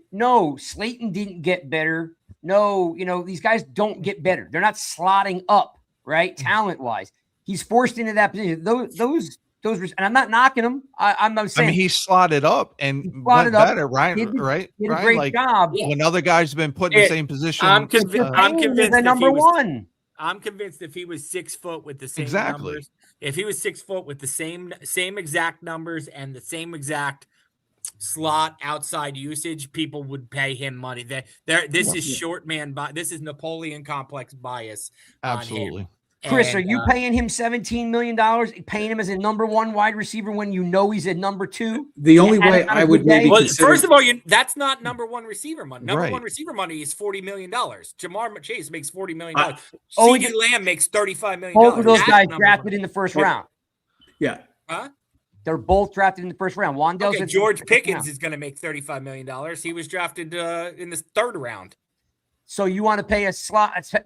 Slayton didn't get better? No, these guys don't get better. They're not slotting up, right? Talent wise, he's forced into that position. Those and I'm not knocking him. I'm not saying. I mean, he slotted up and slotted went up, better, right? did Right? a Ryan? great Like, job. when other guys have been put in the same position. I'm convinced. I'm convinced that number one. I'm convinced if he was 6 foot with the same Exactly. numbers, if he was 6 foot with the same exact numbers and the same exact slot outside usage, people would pay him money. This is short man this is Napoleon complex bias. Absolutely. On him. Chris, And, are you paying him $17 million, paying him as a number one wide receiver when you know he's a number two? The only way I would maybe consider. First of all, that's not number one receiver money. Number Right. one receiver money is $40 million. Jamar Chase makes $40 million. Oh, CeeDee Lamb makes $35 million. Both of those guys That's drafted one. in the first round. Yeah. Huh? They're both drafted in the first round. Wandale's Okay, George Pickens is going to make $35 million. He was drafted in the third round. So you want to pay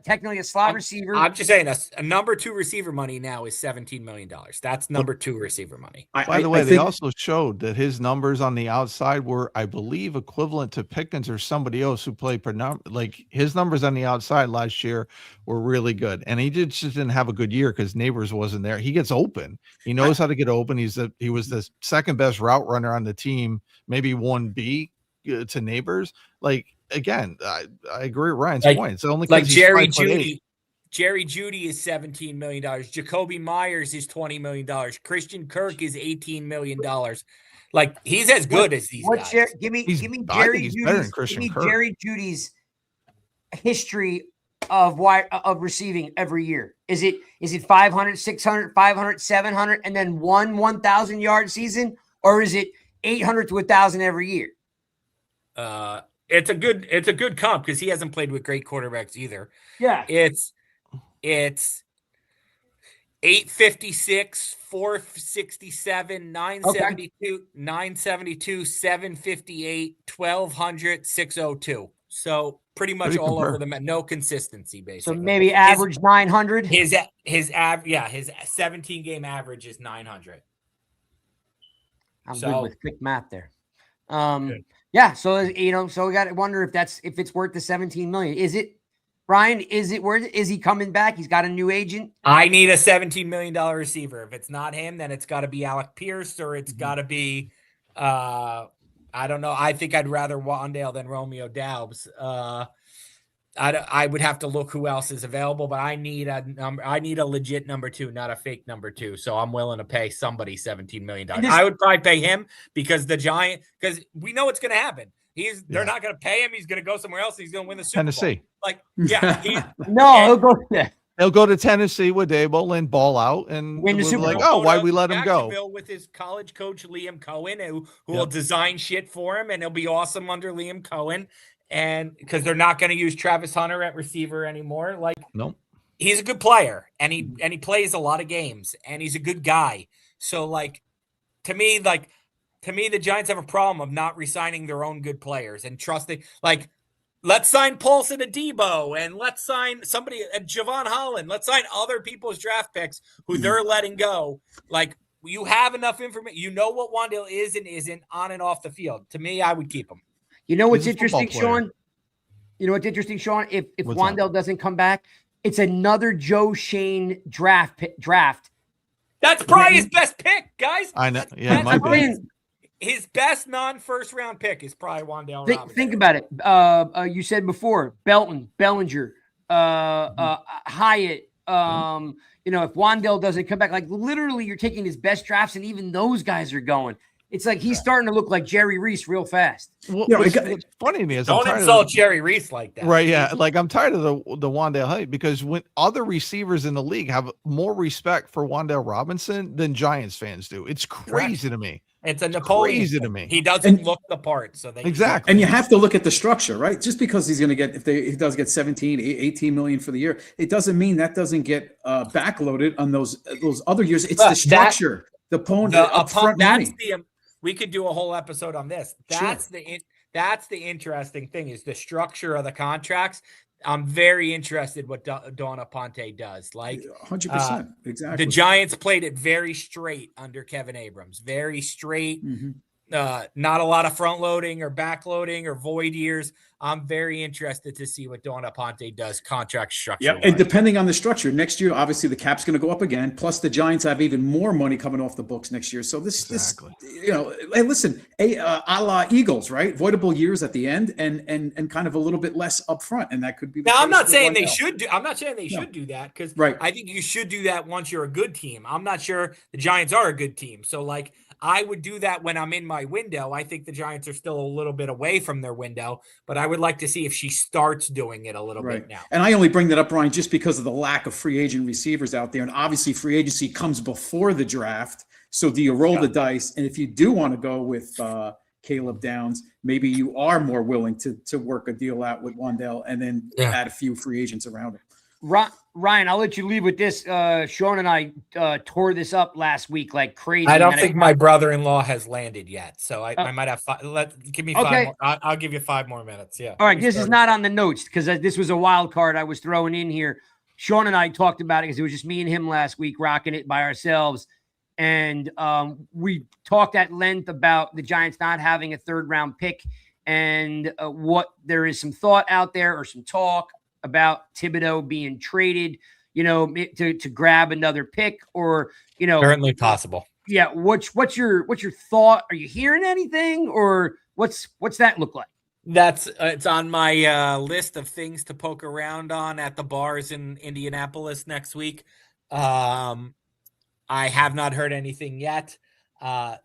technically a slot receiver? I'm just saying a number two receiver money now is $17 million. That's number two receiver money. By the way, they also showed that his numbers on the outside were, I believe, equivalent to Pickens or somebody else who played like his numbers on the outside last year were really good. And he just didn't have a good year because Neighbors wasn't there. He gets open. He knows how to get open. He was the second best route runner on the team, maybe 1B to Neighbors. Like, again, I agree with Ryan's point. It's only like Jerry 5'8". Jeudy. Jerry Jeudy is $17 million. Jacoby Myers is $20 million. Christian Kirk is $18 million. Like, he's as good as these guys. Give me Jerry Judy's history of receiving every year. Is it 500, 600, 500, 700, and then 1,000 yard season, or is it 800 to 1,000 every year? It's a good comp because he hasn't played with great quarterbacks either. Yeah. It's 856, 467, 972, 972, 758, 1200, 602. So pretty much all over the map. No consistency, basically. So maybe average 900. His 17 game average is 900. I'm good with quick math there. Yeah, so so we got to wonder if it's worth the 17 million. Is it, Brian? Is it worth it? Is he coming back? He's got a new agent. I need a $17 million receiver. If it's not him, then it's got to be Alec Pierce or it's got to be I don't know. I think I'd rather Wandale than Romeo Doubs. I would have to look who else is available, but I need a legit number two, not a fake number two. So I'm willing to pay somebody $17 million. I would probably pay him because we know what's going to happen. They're not going to pay him. He's going to go somewhere else. And he's going to win the Super Tennessee. Bowl. Like, yeah, he'll go there. He'll go to Tennessee with Dable and ball out and win the Super Bowl. Like, oh, why we let him go? With his college coach Liam Cohen, who will design shit for him, and he'll be awesome under Liam Cohen. And because they're not going to use Travis Hunter at receiver anymore, like he's a good player and he plays a lot of games and he's a good guy. So like to me, the Giants have a problem of not re-signing their own good players and trusting. Like, let's sign Paulson Adebo and let's sign somebody at Javon Holland. Let's sign other people's draft picks who they're letting go. Like, you have enough information. You know what Wandale is and isn't on and off the field. To me, I would keep him. You know what's interesting, Sean? You know what's interesting, Sean? If Wandale doesn't come back, it's another Joe Shane draft. That's probably his best pick, guys. I know. Yeah, it might be. His best non-first round pick is probably Wandale. Think about it. You said before, Bellinger, Hyatt. If Wandale doesn't come back, like literally, you're taking his best drafts, and even those guys are going. It's like he's starting to look like Jerry Reese real fast. Well, what's funny to me is don't insult Jerry Reese like that. Right, yeah. Like I'm tired of the Wandale hype because when other receivers in the league have more respect for Wandale Robinson than Giants fans do. It's crazy to me. It's a Napoleon. Crazy to me. He doesn't look the part. So exactly. And you have to look at the structure, right? Just because he's going to get, he does get 17, 18 million for the year, it doesn't mean that doesn't get backloaded on those other years. It's the structure, the upfront money. We could do a whole episode on this. That's the interesting thing is the structure of the contracts. I'm very interested what Dawn Aponte does. Like 100%. Exactly. The Giants played it very straight under Kevin Abrams. Very straight. not a lot of front loading or back loading or void years. I'm very interested to see what Don Aponte does contract structure. Yeah, and depending on the structure, next year, obviously the cap's going to go up again. Plus, the Giants have even more money coming off the books next year. So this, hey, listen, a la Eagles, right? Voidable years at the end, and kind of a little bit less up front, and that could be. Now, I'm not saying they should do. I'm not saying they should do that because I think you should do that once you're a good team. I'm not sure the Giants are a good team, so like. I would do that when I'm in my window. I think the Giants are still a little bit away from their window, but I would like to see if she starts doing it a little bit now. And I only bring that up, Brian, just because of the lack of free agent receivers out there. And obviously free agency comes before the draft. So do you roll the dice? And if you do want to go with Caleb Downs, maybe you are more willing to work a deal out with Wandale and then add a few free agents around it. Ryan, I'll let you leave with this. Sean and I tore this up last week like crazy. I don't think my brother-in-law has landed yet, so I might have give me 5 more. I'll give you 5 more minutes. Yeah. All right. This is not on the notes because this was a wild card I was throwing in here. Sean and I talked about it because it was just me and him last week rocking it by ourselves. And we talked at length about the Giants not having a 3rd-round pick and what there is some thought out there or some talk about Thibodeau being traded, to grab another pick or, certainly possible. Yeah. What's your thought? Are you hearing anything or what's that look like? It's on my list of things to poke around on at the bars in Indianapolis next week. I have not heard anything yet.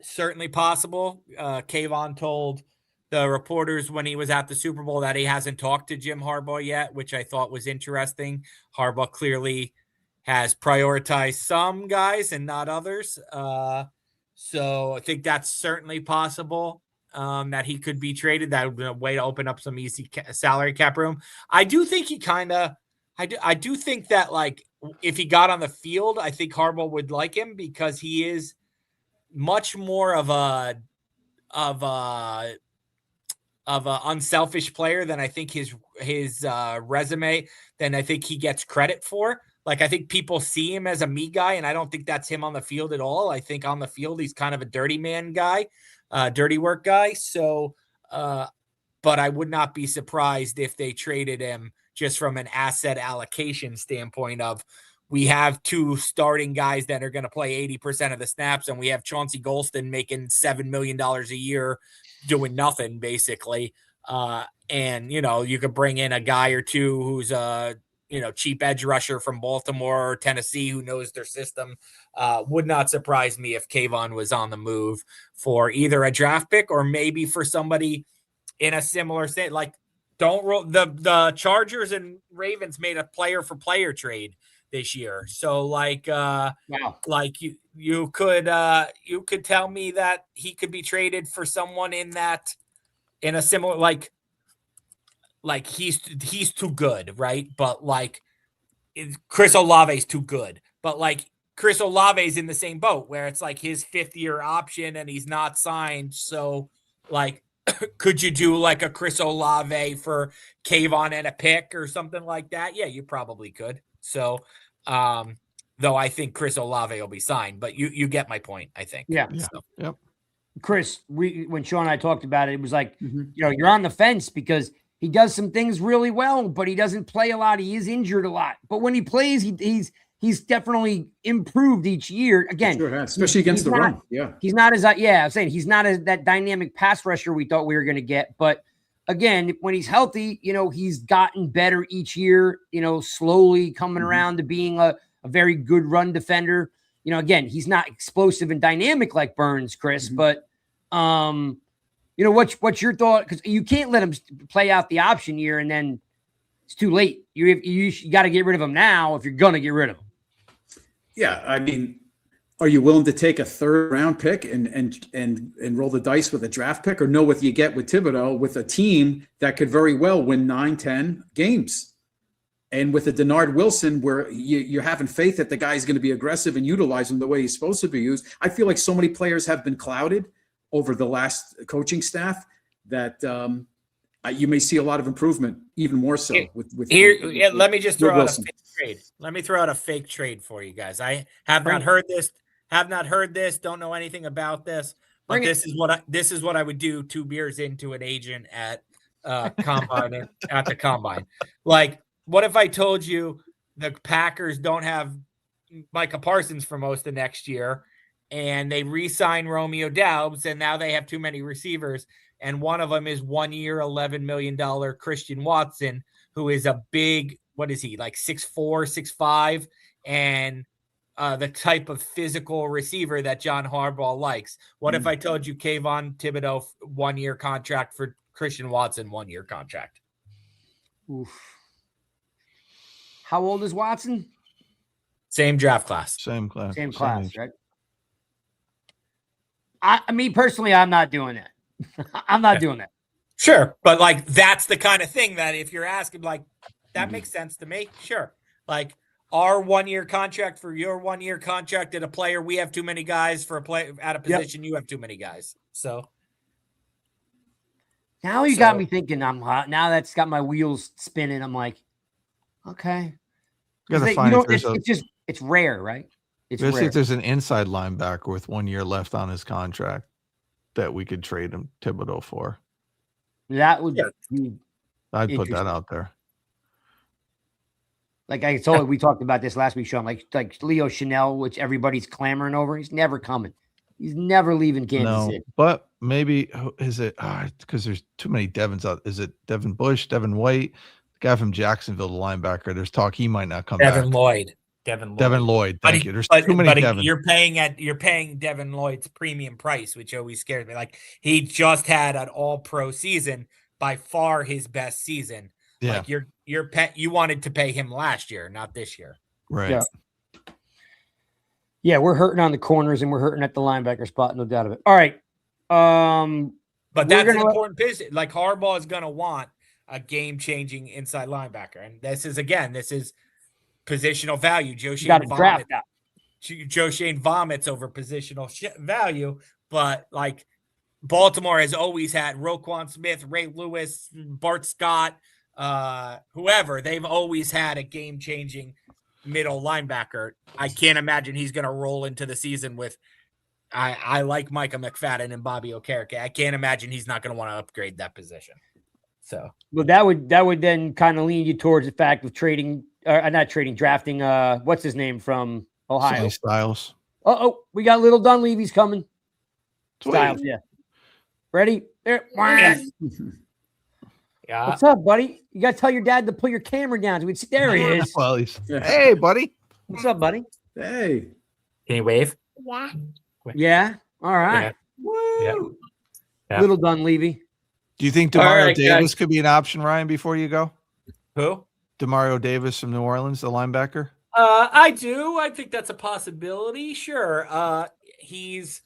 Certainly possible. Kayvon told the reporters when he was at the Super Bowl that he hasn't talked to Jim Harbaugh yet, which I thought was interesting. Harbaugh clearly has prioritized some guys and not others. So I think that's certainly possible that he could be traded. That would be a way to open up some easy salary cap room. I do think I do think that like if he got on the field, I think Harbaugh would like him because he is much more of a unselfish player than I think his resume than I think he gets credit for. Like I think people see him as a me guy, and I don't think that's him on the field at all. I think on the field he's kind of a dirty man guy, dirty work guy. So, but I would not be surprised if they traded him just from an asset allocation standpoint of we have 2 starting guys that are going to play 80% of the snaps, and we have Chauncey Golston making $7 million a year doing nothing basically. And you could bring in a guy or two who's a cheap edge rusher from Baltimore or Tennessee who knows their system. Would not surprise me if Kayvon was on the move for either a draft pick or maybe for somebody in a similar state. Like don't roll the Chargers and Ravens made a player for player trade this year. So like like you could tell me that he could be traded for someone in a similar like he's too good, right? But like Chris Olave's too good. But like Chris Olave's in the same boat where it's like his 5th-year option and he's not signed. So like could you do like a Chris Olave for Kayvon and a pick or something like that? Yeah, you probably could. So though I think Chris Olave will be signed, but you get my point, I think. Yeah. So. Yep. Chris, when Sean and I talked about it, it was like, you're on the fence because he does some things really well, but he doesn't play a lot. He is injured a lot. But when he plays, he's definitely improved each year. Again, sure has, especially against the run. Yeah. He's not as I'm saying he's not as that dynamic pass rusher we thought we were going to get. But again, when he's healthy, he's gotten better each year, slowly coming around to being a very good run defender. Again, he's not explosive and dynamic like Burns, Chris, but what's your thought? Because you can't let him play out the option year and then it's too late. You got to get rid of him now if you're going to get rid of him. Yeah, I mean, are you willing to take a 3rd-round pick and roll the dice with a draft pick, or know what you get with Thibodeau with a team that could very well win 9-10 games? And with a Denard Wilson, where you're having faith that the guy's going to be aggressive and utilize him the way he's supposed to be used. I feel like so many players have been clouded over the last coaching staff that you may see a lot of improvement, even more so. Let me just throw out a fake trade. Let me throw out a fake trade for you guys. I have not heard this. Don't know anything about this. But Bring it. this is what I would do 2 beers into an agent at combine at the combine. Like, what if I told you the Packers don't have Micah Parsons for most of next year, and they re-sign Romeo Doubs, and now they have too many receivers, and one of them is 1 year, $11 million Christian Watson, who is a big, what is he, like 6'4", 6'5", and the type of physical receiver that John Harbaugh likes. What if I told you Kayvon Thibodeau 1 year contract for Christian Watson 1 year contract? Oof. How old is Watson? Same draft class. Same class. Same Same class, age. right? I mean, personally, I'm not doing that. I'm not doing that. Sure. But like, that's the kind of thing that if you're asking, like, that makes sense to me. Sure. Like, our 1 year contract for your 1 year contract at a player, we have too many guys for a play at a position. You have too many guys. So Now you got me thinking. Now that's got my wheels spinning. I'm like, okay. Gotta find if there's It's rare, right? It's Let's see rare. if there's an inside linebacker with 1 year left on his contract that we could trade him Thibodeau for. That would be I'd put that interesting. out there. Like I told you, we talked about this last week, Sean. Like Leo Chanel, which everybody's clamoring over. He's never coming. He's never leaving Kansas City. But maybe is it because there's too many Devons out. Is it Devin Bush, Devin White, the guy from Jacksonville, the linebacker? There's talk he might not come Devin back. Lloyd. Devin Lloyd. Thank you. There's too many Devin. You're paying Devin Lloyd's premium price, which always scares me. Like, he just had an all-pro season, by far his best season. Yeah. Like, you wanted to pay him last year, not this year. Right. Yeah, we're hurting on the corners and we're hurting at the linebacker spot, no doubt of it. All right. But that's an important position. Like, Harbaugh is going to want a game-changing inside linebacker. And this is positional value. Joe Shane vomits over positional value, but like, Baltimore has always had Roquan Smith, Ray Lewis, Bart Scott, whoever. They've always had a game-changing middle linebacker. I can't imagine he's going to roll into the season with. I like Micah McFadden and Bobby Okereke. I can't imagine he's not going to want to upgrade that position. So, well, that would then kind of lean you towards the fact of drafting. What's his name from Ohio? Sonny Styles. We got little Dunleavy's coming. Sweet. Styles, yeah. Ready? There. Yeah. What's up, buddy? You got to tell your dad to put your camera down. So there he is. Well, hey, buddy. What's up, buddy? Hey. Can you wave? Yeah. All right. Yeah. Little Dunleavy. Do you think Demario Davis could be an option, Ryan, before you go? Who? Demario Davis from New Orleans, the linebacker? I do. I think that's a possibility. Sure. He's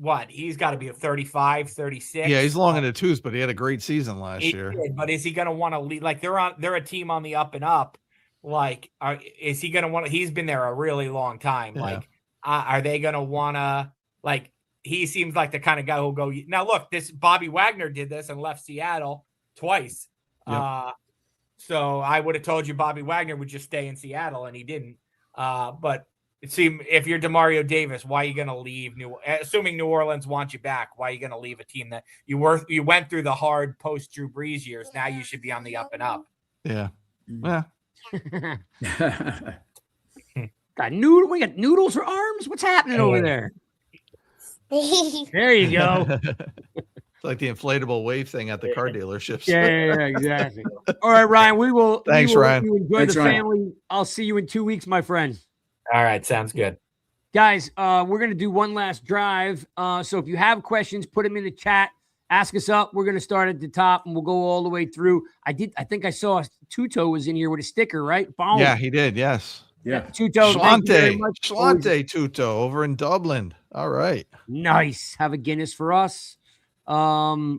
got to be a 35, 36. Yeah, he's long in the tooth, but he had a great season last year. But is he going to want to lead? Like, they're a team on the up and up. Like, is he going to want to? He's been there a really long time. Yeah. Like, are they going to want to? Like, he seems like the kind of guy who'll go. Now, look, this Bobby Wagner did this and left Seattle twice. Yep. So I would have told you Bobby Wagner would just stay in Seattle, and he didn't. But it seemed if you're Demario Davis, why are you going to leave assuming New Orleans wants you back, why are you going to leave a team that you went through the hard post Drew Brees years? Now you should be on the up and up. Yeah. Yeah. We got noodles for arms. What's happening over there? There you go. It's like the inflatable wave thing at the car dealerships. Yeah, exactly. All right, Ryan. Thanks, Ryan. You enjoy Thanks, the Ryan. family. I'll see you in 2 weeks, my friend. All right, sounds good. Guys, we're going to do one last drive. So if you have questions, put them in the chat. Ask us up. We're going to start at the top, and we'll go all the way through. I think I saw Tuto was in here with a sticker, right? Boom. Yeah, he did. Yes. Yeah. Tuto. Schlante Tuto over in Dublin. All right. Nice. Have a Guinness for us. I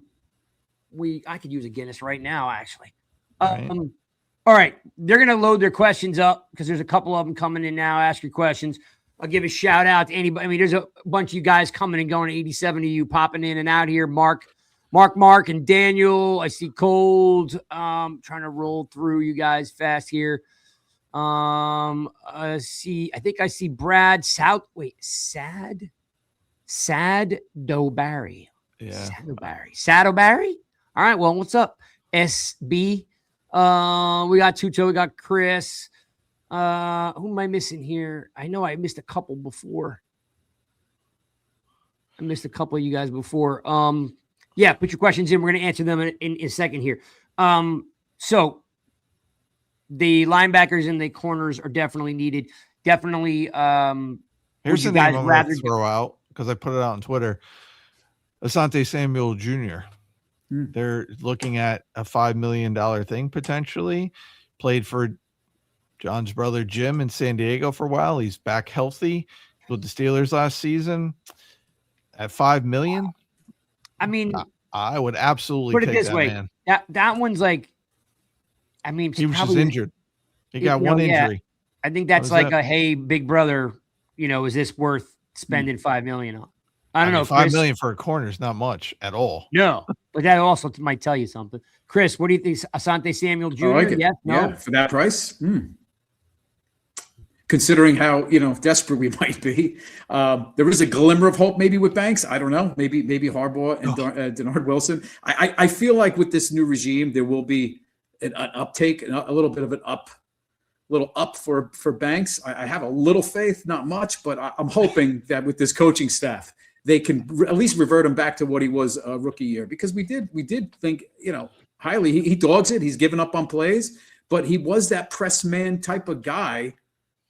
could use a Guinness right now, actually. Right. All right. They're going to load their questions up because there's a couple of them coming in now. Ask your questions. I'll give a shout out to anybody. I mean, there's a bunch of you guys coming and going, 87 of you popping in and out here. Mark, and Daniel. I see Cold. Trying to roll through you guys fast here. I think I see Brad Sad. Sadobarry. Yeah. Sadobarry. All right. Well, what's up, SB? We got Tuto. We got Chris. Who am I missing here? I know I missed a couple before. I missed a couple of you guys before. Yeah, put your questions in. We're going to answer them in a second here. So the linebackers and the corners are definitely needed. Definitely. Here's the name I'm going to throw out because I put it out on Twitter. Asante Samuel Jr. They're looking at a $5 million thing potentially. Played for John's brother Jim in San Diego for a while. He's back healthy with the Steelers last season. At $5 million, I mean, I would absolutely put it take this that, way. man. That one's like, I mean, He was just injured. He got one injury. I think that's like a hey, big brother. Is this worth spending $5 million on? I don't know. $5 million for a corner is not much at all. No, but that also might tell you something. Chris, what do you think? Asante Samuel Jr. I like it. Yes, no, yeah, for that price. Considering how desperate we might be, there is a glimmer of hope maybe with Banks. I don't know. Maybe Harbaugh and Denard Wilson. I feel like with this new regime there will be an uptake, a little bit of an up for Banks. I have a little faith, not much, but I'm hoping that with this coaching staff they can at least revert him back to what he was a rookie year, because we did think highly. He dogs it. He's given up on plays, but he was that press man type of guy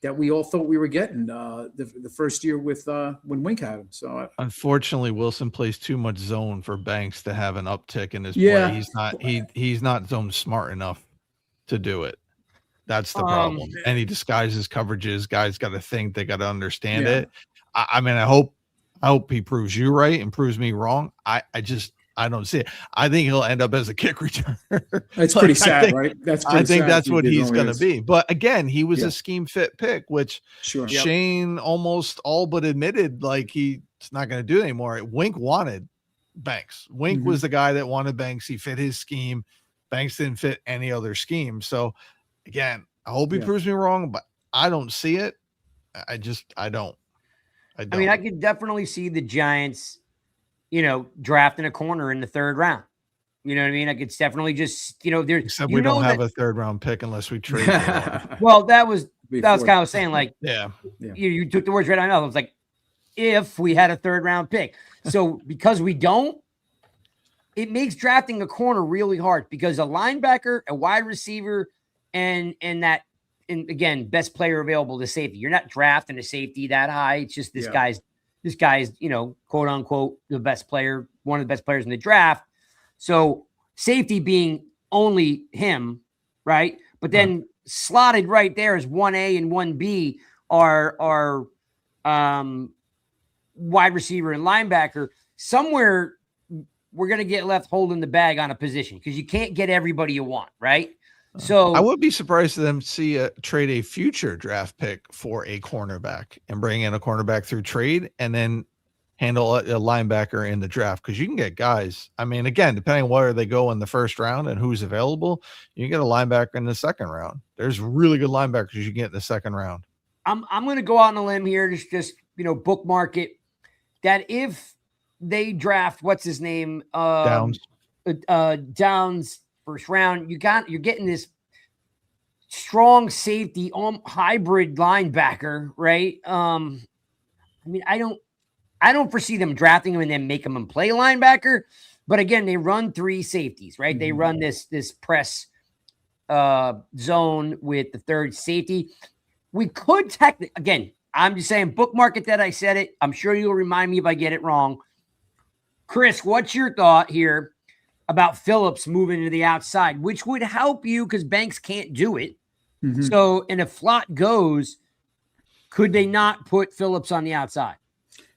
that we all thought we were getting the first year with when Wink had him. So unfortunately, Wilson plays too much zone for Banks to have an uptick in his play. He's not zone smart enough to do it. That's the problem. And he disguises coverages. Guys got to think, they got to understand it. I mean, I hope he proves you right and proves me wrong. I don't see it. I think he'll end up as a kick returner. That's pretty sad, right? I think that's what he's going to be. But again, he was a scheme fit pick, which Shane almost all but admitted like he's not going to do anymore. Wink wanted Banks. Wink was the guy that wanted Banks. He fit his scheme. Banks didn't fit any other scheme. So again, I hope he proves me wrong, but I don't see it. I don't. I mean, I could definitely see the Giants, drafting a corner in the third round. You know what I mean? Like, it's definitely just, there's. Except we don't have a third round pick unless we trade. Well, that was kind of saying, like, yeah. You took the words right out of my mouth. I was like, if we had a third round pick. So because we don't, it makes drafting a corner really hard, because a linebacker, a wide receiver, and again, best player available to safety. You're not drafting a safety that high. It's just this guy's, quote unquote, the best player, one of the best players in the draft. So safety being only him, right? But then slotted right there is 1A and 1B are wide receiver and linebacker. Somewhere we're going to get left holding the bag on a position, because you can't get everybody you want, right? So I would be surprised to them trade a future draft pick for a cornerback and bring in a cornerback through trade and then handle a linebacker in the draft, because you can get guys. I mean, again, depending on where they go in the first round and who's available, you can get a linebacker in the second round. There's really good linebackers you can get in the second round. I'm going to go out on a limb here, just bookmark it, that if they draft what's his name Downs first round, you're getting this strong safety hybrid linebacker, right? I mean, I don't foresee them drafting him and then make him play linebacker. But again, they run three safeties, right? They run this press zone with the third safety. We could technically, again, I'm just saying, bookmark it that I said it. I'm sure you'll remind me if I get it wrong. Chris, what's your thought here about Phillips moving to the outside, which would help you because Banks can't do it? So, and if Flott goes, could they not put Phillips on the outside?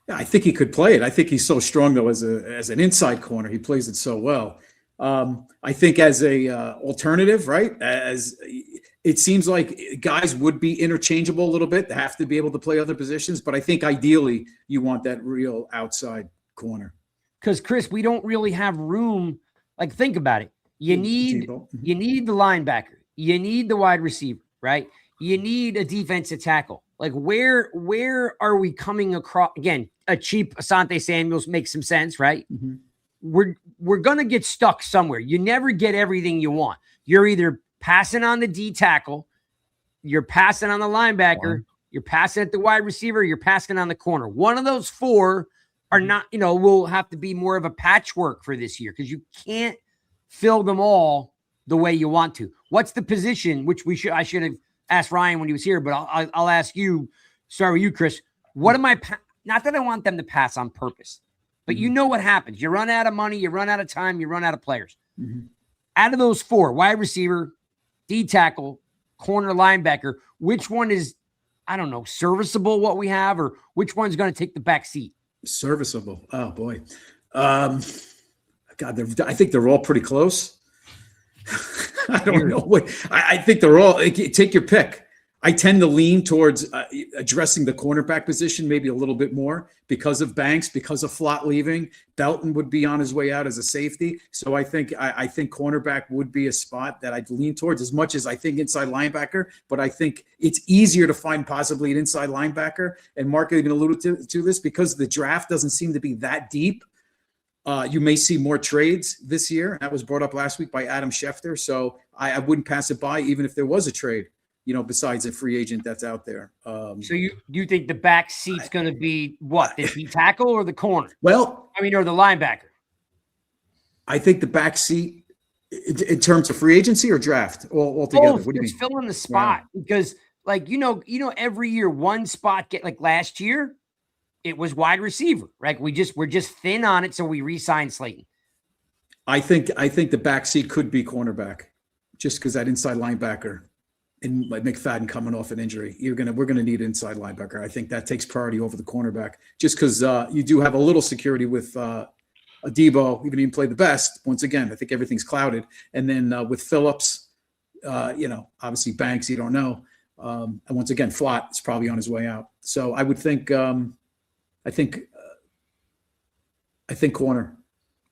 Yeah, I think he could play it. I think he's so strong, though, as an inside corner. He plays it so well. I think as a alternative, right, as it seems like guys would be interchangeable a little bit. They have to be able to play other positions. But I think ideally you want that real outside corner. Because, Chris, we don't really have room. Like, think about it. You need the linebacker. You need the wide receiver, right? You need a defensive tackle. Like where are we coming across? Again, a cheap Asante Samuels makes some sense, right? Mm-hmm. We're gonna get stuck somewhere. You never get everything you want. You're either passing on the D tackle, you're passing on the linebacker, you're passing at the wide receiver, you're passing on the corner. One of those four are not, will have to be more of a patchwork for this year because you can't fill them all the way you want to. What's the position, which I should have asked Ryan when he was here, but I'll ask you, start with you, Chris. What am I, not that I want them to pass on purpose, but you know what happens. You run out of money, you run out of time, you run out of players. Mm-hmm. Out of those four, wide receiver, D tackle, corner, linebacker, which one is, I don't know, serviceable what we have, or which one's going to take the back seat? Serviceable. Oh boy. God, I think they're all pretty close. I don't know. I think they're all, take your pick. I tend to lean towards addressing the cornerback position maybe a little bit more because of Banks, because of Flott leaving. Belton would be on his way out as a safety. So I think cornerback would be a spot that I'd lean towards as much as I think inside linebacker. But I think it's easier to find possibly an inside linebacker. And Mark even alluded to this because the draft doesn't seem to be that deep. You may see more trades this year. That was brought up last week by Adam Schefter. So I wouldn't pass it by even if there was a trade. Besides a free agent that's out there. So do you think the back seat's going to be what, the D tackle or the corner? Well, or the linebacker. I think the back seat in terms of free agency or draft altogether. What do you mean? Filling the spot because, every year one spot like last year, it was wide receiver. Right? We're just thin on it, so we re-signed Slayton. I think the back seat could be cornerback, just because that inside linebacker. And like McFadden coming off an injury, we're gonna need inside linebacker. I think that takes priority over the cornerback, just because you do have a little security with Adebo, even if he didn't play the best. Once again, I think everything's clouded. And then with Phillips, obviously Banks, you don't know. And once again, Flott is probably on his way out. So I would think, I think corner.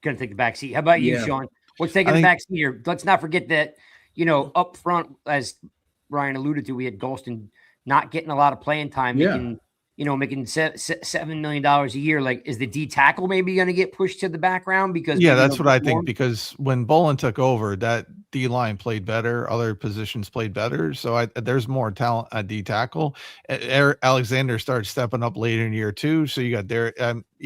Gonna take the back seat. How about you, Sean? What's taking the back seat here? Let's not forget that up front, as Ryan alluded to, we had Golston not getting a lot of playing time, making $7 million a year. Like, is the D tackle maybe going to get pushed to the background? Because that's what I think. Because when Bolin took over, that D line played better, other positions played better. So there's more talent at D tackle. Eric Alexander started stepping up later in year 2. So you got there.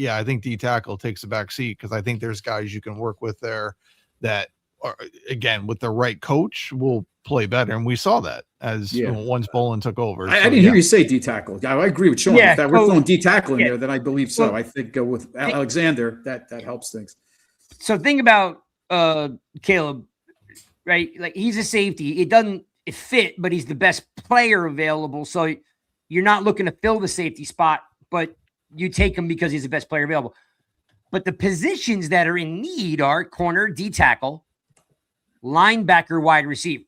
I think D tackle takes the back seat because I think there's guys you can work with there that are, again, with the right coach will play better. And we saw that as once Bolin took over. I didn't hear you say D tackle. I agree with Sean. If we're throwing D tackle in there, then I believe so. I think with Alexander, that helps things. So think about Caleb, right? Like, he's a safety. It doesn't fit, but he's the best player available. So you're not looking to fill the safety spot, but you take him because he's the best player available. But the positions that are in need are corner, D tackle, linebacker, wide receiver.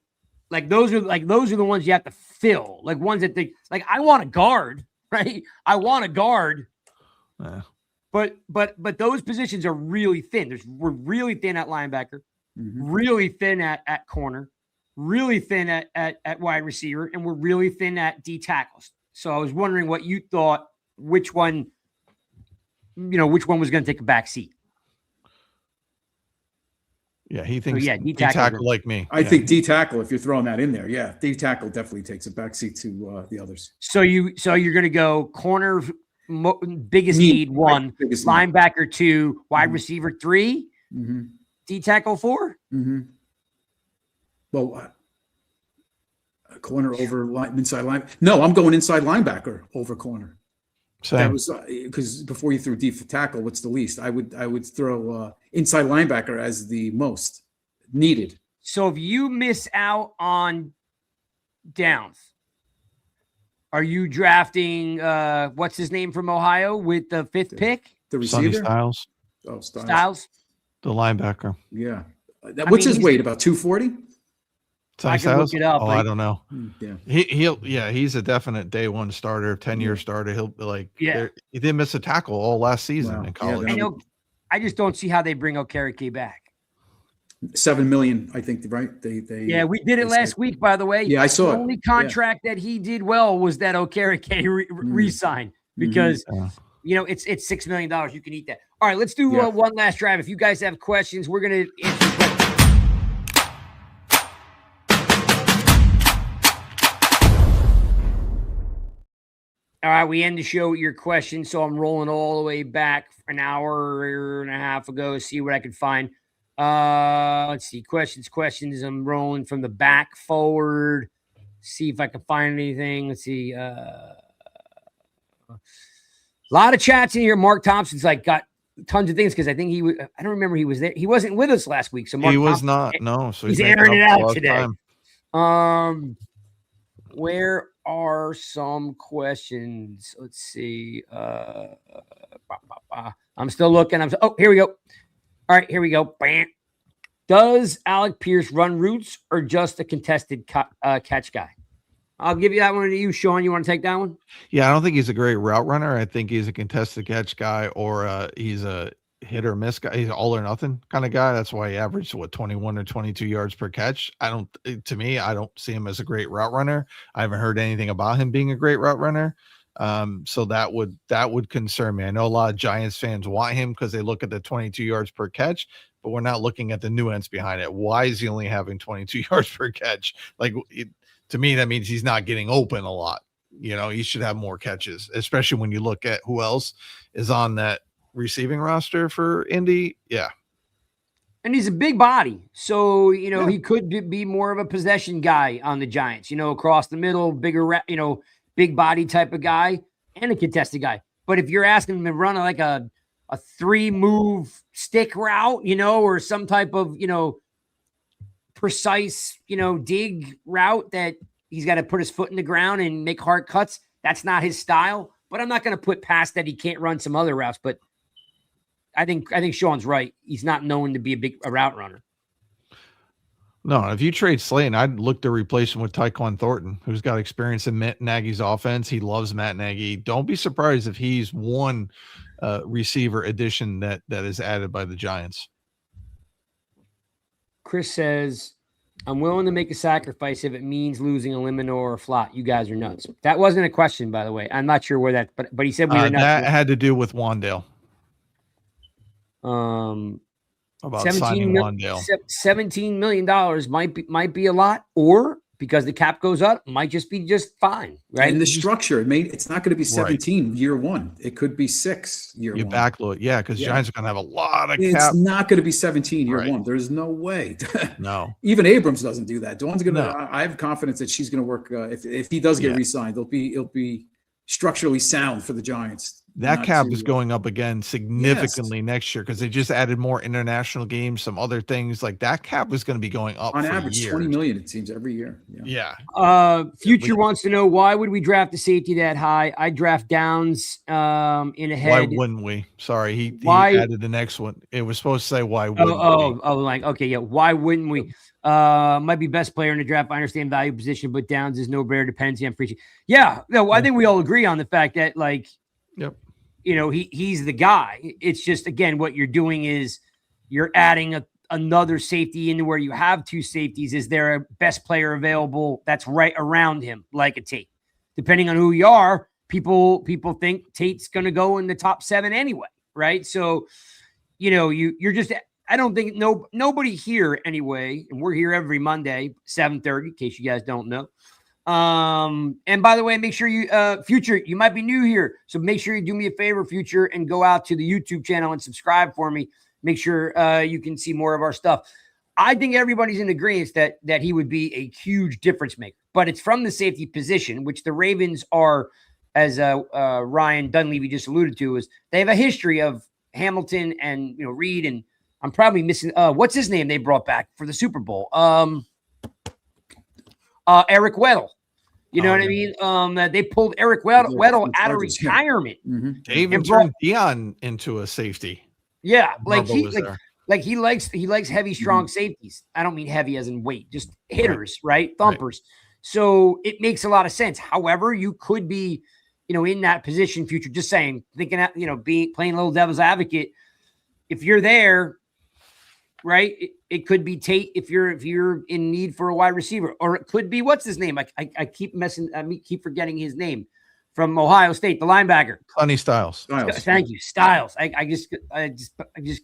Those are the ones you have to fill. Like, ones that I want a guard, right? I want a guard. But those positions are really thin. We're really thin at linebacker, really thin at corner, really thin at wide receiver, and we're really thin at D tackles. So I was wondering what you thought, which one was going to take a back seat. Yeah, he thinks D tackle like me. I think D tackle, if you're throwing that in there, D tackle definitely takes a backseat to the others. So you're going to go corner, biggest need 1, linebacker need. 2, wide receiver 3, D tackle 4. Well, corner over inside line. No, I'm going inside linebacker over corner. Same. That was because before you threw D for tackle, what's the least? I would throw inside linebacker as the most needed. So if you miss out on Downs, are you drafting what's his name from Ohio with the 5th pick? The receiver? Styles. Oh, Styles. The linebacker. Yeah. What's his weight? About 240? I can look it up. I don't know. Yeah. He's a definite day 1 starter, 10-year starter. He'll be like, he didn't miss a tackle all last season in college. I just don't see how they bring Okereke back. 7 million, I think, right? Yeah, we did it last week, by the way. Yeah, I saw the it. only contract that he did well was that Okereke re-sign because it's $6 million. You can eat that. All right, let's do one last drive. If you guys have questions, we're gonna answer questions. All right, we end the show with your questions, so I'm rolling all the way back an hour and a half ago, see what I could find. Let's see, questions. I'm rolling from the back forward, see if I can find anything. Let's see. A lot of chats in here. Mark Thompson's got tons of things because I think I don't remember he was there. He wasn't with us last week, so Mark he was Thompson, not. No, so he's airing it out today. Time. Where are some questions? Let's see. I'm still looking. Here we go. All right, here we go. Bam. Does Alec Pierce run routes or just a contested catch guy? I'll give you that one to you, Sean. You want to take that one? Yeah, I don't think he's a great route runner. I think he's a contested catch guy, or he's a hit or miss guy. He's all or nothing kind of guy. That's why he averaged 21 or 22 yards per catch. To me, I don't see him as a great route runner. I haven't heard anything about him being a great route runner. So that would concern me. I know a lot of Giants fans want him because they look at the 22 yards per catch, but we're not looking at the nuance behind it. Why is he only having 22 yards per catch? To me, that means he's not getting open a lot. He should have more catches, especially when you look at who else is on that receiving roster for Indy. Yeah. And he's a big body. So, he could be more of a possession guy on the Giants, across the middle, bigger, big body type of guy and a contested guy. But if you're asking him to run like a 3-move stick route, or some type of, precise, dig route that he's got to put his foot in the ground and make hard cuts, that's not his style. But I'm not going to put past that he can't run some other routes. But I think Sean's right. He's not known to be a route runner. No, if you trade Slayton, I'd look to replace him with Tyquan Thornton, who's got experience in Matt Nagy's offense. He loves Matt Nagy. Don't be surprised if he's one receiver addition that is added by the Giants. Chris says, I'm willing to make a sacrifice if it means losing a Limino or a Flott. You guys are nuts. That wasn't a question, by the way. I'm not sure where that, but he said we were nuts. That had to do with Wandale. About $17 million might be a lot, or because the cap goes up, might just be just fine, right? And the structure, it's not going to be 17 year one. It could be 6 year one. Backload, because Giants are going to have a lot of cap. It's not going to be 17 year one. There's no way. No. Even Abrams doesn't do that. Dawn's going to. I have confidence that she's going to work. If he does get re-signed, it'll be structurally sound for the Giants. That cap is going up again significantly next year because they just added more international games, some other things. Like that cap is going to be going up on for average years. 20 million, it seems, every year. Future wants to know, why would we draft a safety that high? I draft Downs in ahead. Why wouldn't we? Sorry, he added the next one. It was supposed to say why wouldn't we? Why wouldn't we? Might be best player in the draft. I understand value position, but Downs is no better dependency on free. I think we all agree on the fact that he's the guy. It's just, again, what you're doing is you're adding another safety into where you have two safeties. Is there a best player available that's right around him, like a Tate? Depending on who you are, people think Tate's going to go in the top 7 anyway, right? So, you're just. I don't think nobody here anyway, and we're here every Monday, 7:30, in case you guys don't know. And by the way, make sure you, Future, you might be new here. So make sure you do me a favor, Future, and go out to the YouTube channel and subscribe for me. Make sure you can see more of our stuff. I think everybody's in agreement that he would be a huge difference maker, but it's from the safety position, which the Ravens are, as Ryan Dunleavy just alluded to, is they have a history of Hamilton and Reed, and I'm probably missing what's his name they brought back for the Super Bowl. Eric Weddle. You know what I mean? They pulled Eric Weddle out of retirement. They even turned Dion into a safety. Yeah, he likes heavy, strong safeties. I don't mean heavy as in weight, just hitters, right? Thumpers. Right. So it makes a lot of sense. However, you could be, in that position, Future. Just saying, thinking that, playing a little devil's advocate. If you're there, right? It could be Tate if you're in need for a wide receiver, or it could be what's his name? I keep forgetting his name from Ohio State, the linebacker. Sonny Styles. Thank you, Styles. I just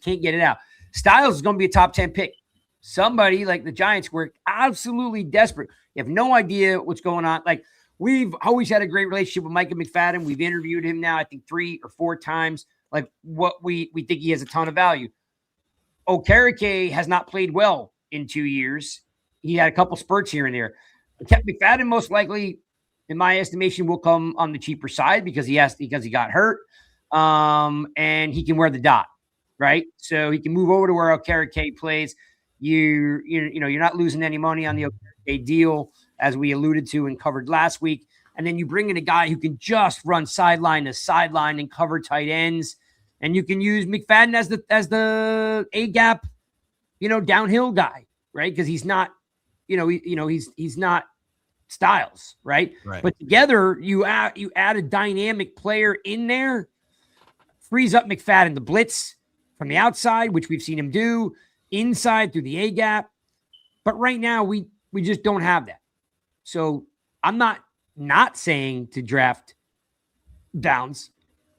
can't get it out. Styles is going to be a top 10 pick. Somebody like the Giants were absolutely desperate. You have no idea what's going on. Like, we've always had a great relationship with Micah McFadden. We've interviewed him now, I think 3 or 4 times. Like, what we think he has a ton of value. Okereke has not played well in 2 years. He had a couple spurts here and there. McFadden most likely, in my estimation, will come on the cheaper side because he got hurt. And he can wear the dot, right? So he can move over to where Okereke plays. You're not losing any money on the Okereke deal, as we alluded to and covered last week. And then you bring in a guy who can just run sideline to sideline and cover tight ends. And you can use McFadden as the A gap, downhill guy, right? Because he's not, he's not Styles, right? But together you add a dynamic player in there, frees up McFadden to blitz from the outside, which we've seen him do, inside through the A gap. But right now we just don't have that. So I'm not saying to draft Downs.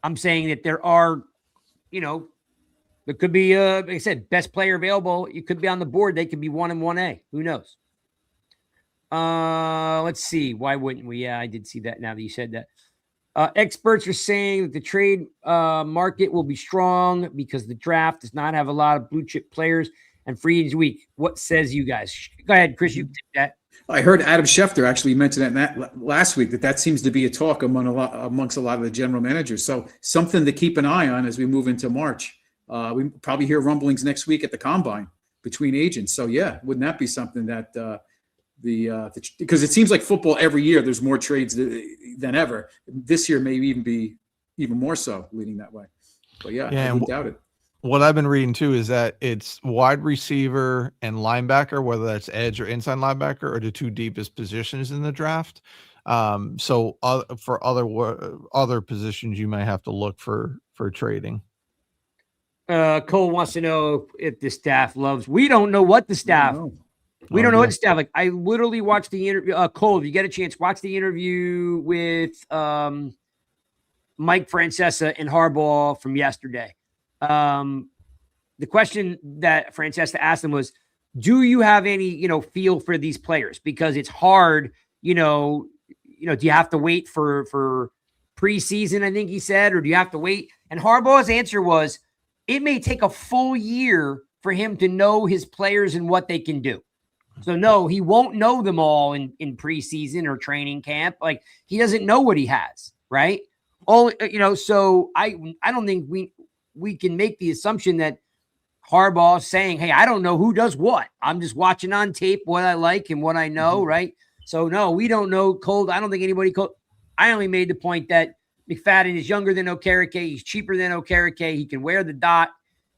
I'm saying that there are, there could be, like I said, best player available. You could be on the board. They could be 1 and 1A. Who knows? Let's see. Why wouldn't we? Yeah, I did see that now that you said that. Experts are saying that the trade market will be strong because the draft does not have a lot of blue chip players and free agents week. What says you guys? Go ahead, Chris. You take that. I heard Adam Schefter actually mention that last week, that seems to be a talk amongst a lot of the general managers. So something to keep an eye on as we move into March. We probably hear rumblings next week at the Combine between agents. So yeah, wouldn't that be something that because it seems like football every year there's more trades than ever. This year may even be even more so, leading that way. But yeah, I wouldn't doubt it. What I've been reading too is that it's wide receiver and linebacker, whether that's edge or inside linebacker, are the 2 deepest positions in the draft. So for other positions, you might have to look for trading. Cole wants to know if the staff loves. We don't know what the staff. We don't know what the staff like. I literally watched the interview. Cole, if you get a chance, watch the interview with Mike Francesa and Harbaugh from yesterday. The question that Francesa asked him was, do you have any, feel for these players? Because it's hard, do you have to wait for preseason, I think he said, or do you have to wait? And Harbaugh's answer was, it may take a full year for him to know his players and what they can do. So no, he won't know them all in preseason or training camp. Like, he doesn't know what he has, right? So I don't think we can make the assumption that Harbaugh is saying, hey, I don't know who does what. I'm just watching on tape what I like and what I know, right? So, no, we don't know. Cold. I don't think anybody cold. I only made the point that McFadden is younger than Okereke. He's cheaper than Okereke. He can wear the dot.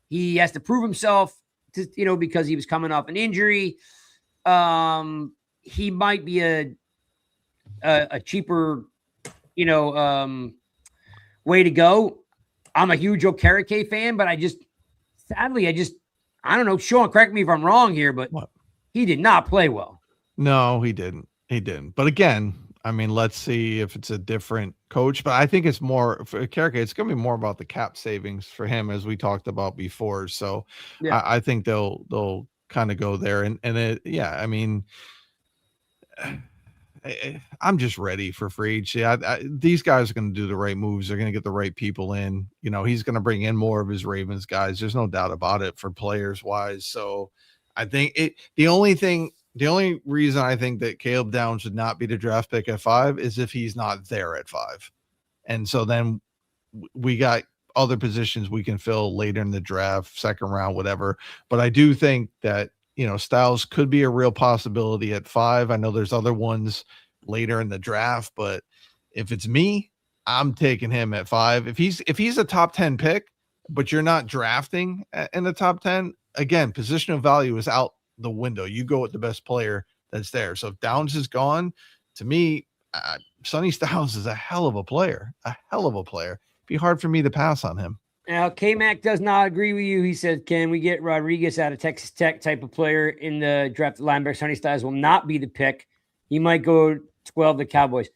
He has to prove himself, because he was coming off an injury. He might be a cheaper, way to go. I'm a huge Okereke fan, but I don't know. Sean, correct me if I'm wrong here, but he did not play well. No, he didn't. But again, I mean, let's see if it's a different coach. But I think it's more for Okereke. It's going to be more about the cap savings for him, as we talked about before. So yeah. I think they'll kind of go there. I mean, I'm just ready for free agency. These guys are going to do the right moves. They're going to get the right people in. He's going to bring in more of his Ravens guys. There's no doubt about it for players wise. So I think the only reason I think that Caleb Downs would not be the draft pick at 5 is if he's not there at 5. And so then we got other positions we can fill later in the draft, second round, whatever. But I do think that, Styles could be a real possibility at 5. I know there's other ones later in the draft, but if it's me, I'm taking him at 5. If he's a top 10 pick, but you're not drafting in the top 10, again, position of value is out the window. You go with the best player that's there. So if Downs is gone, to me, Sonny Styles is a hell of a player. It'd be hard for me to pass on him. Now, K-Mac does not agree with you. He said, can we get Rodriguez out of Texas Tech type of player in the draft? Linebacker Sonny Styles will not be the pick. He might go 12 to Cowboys.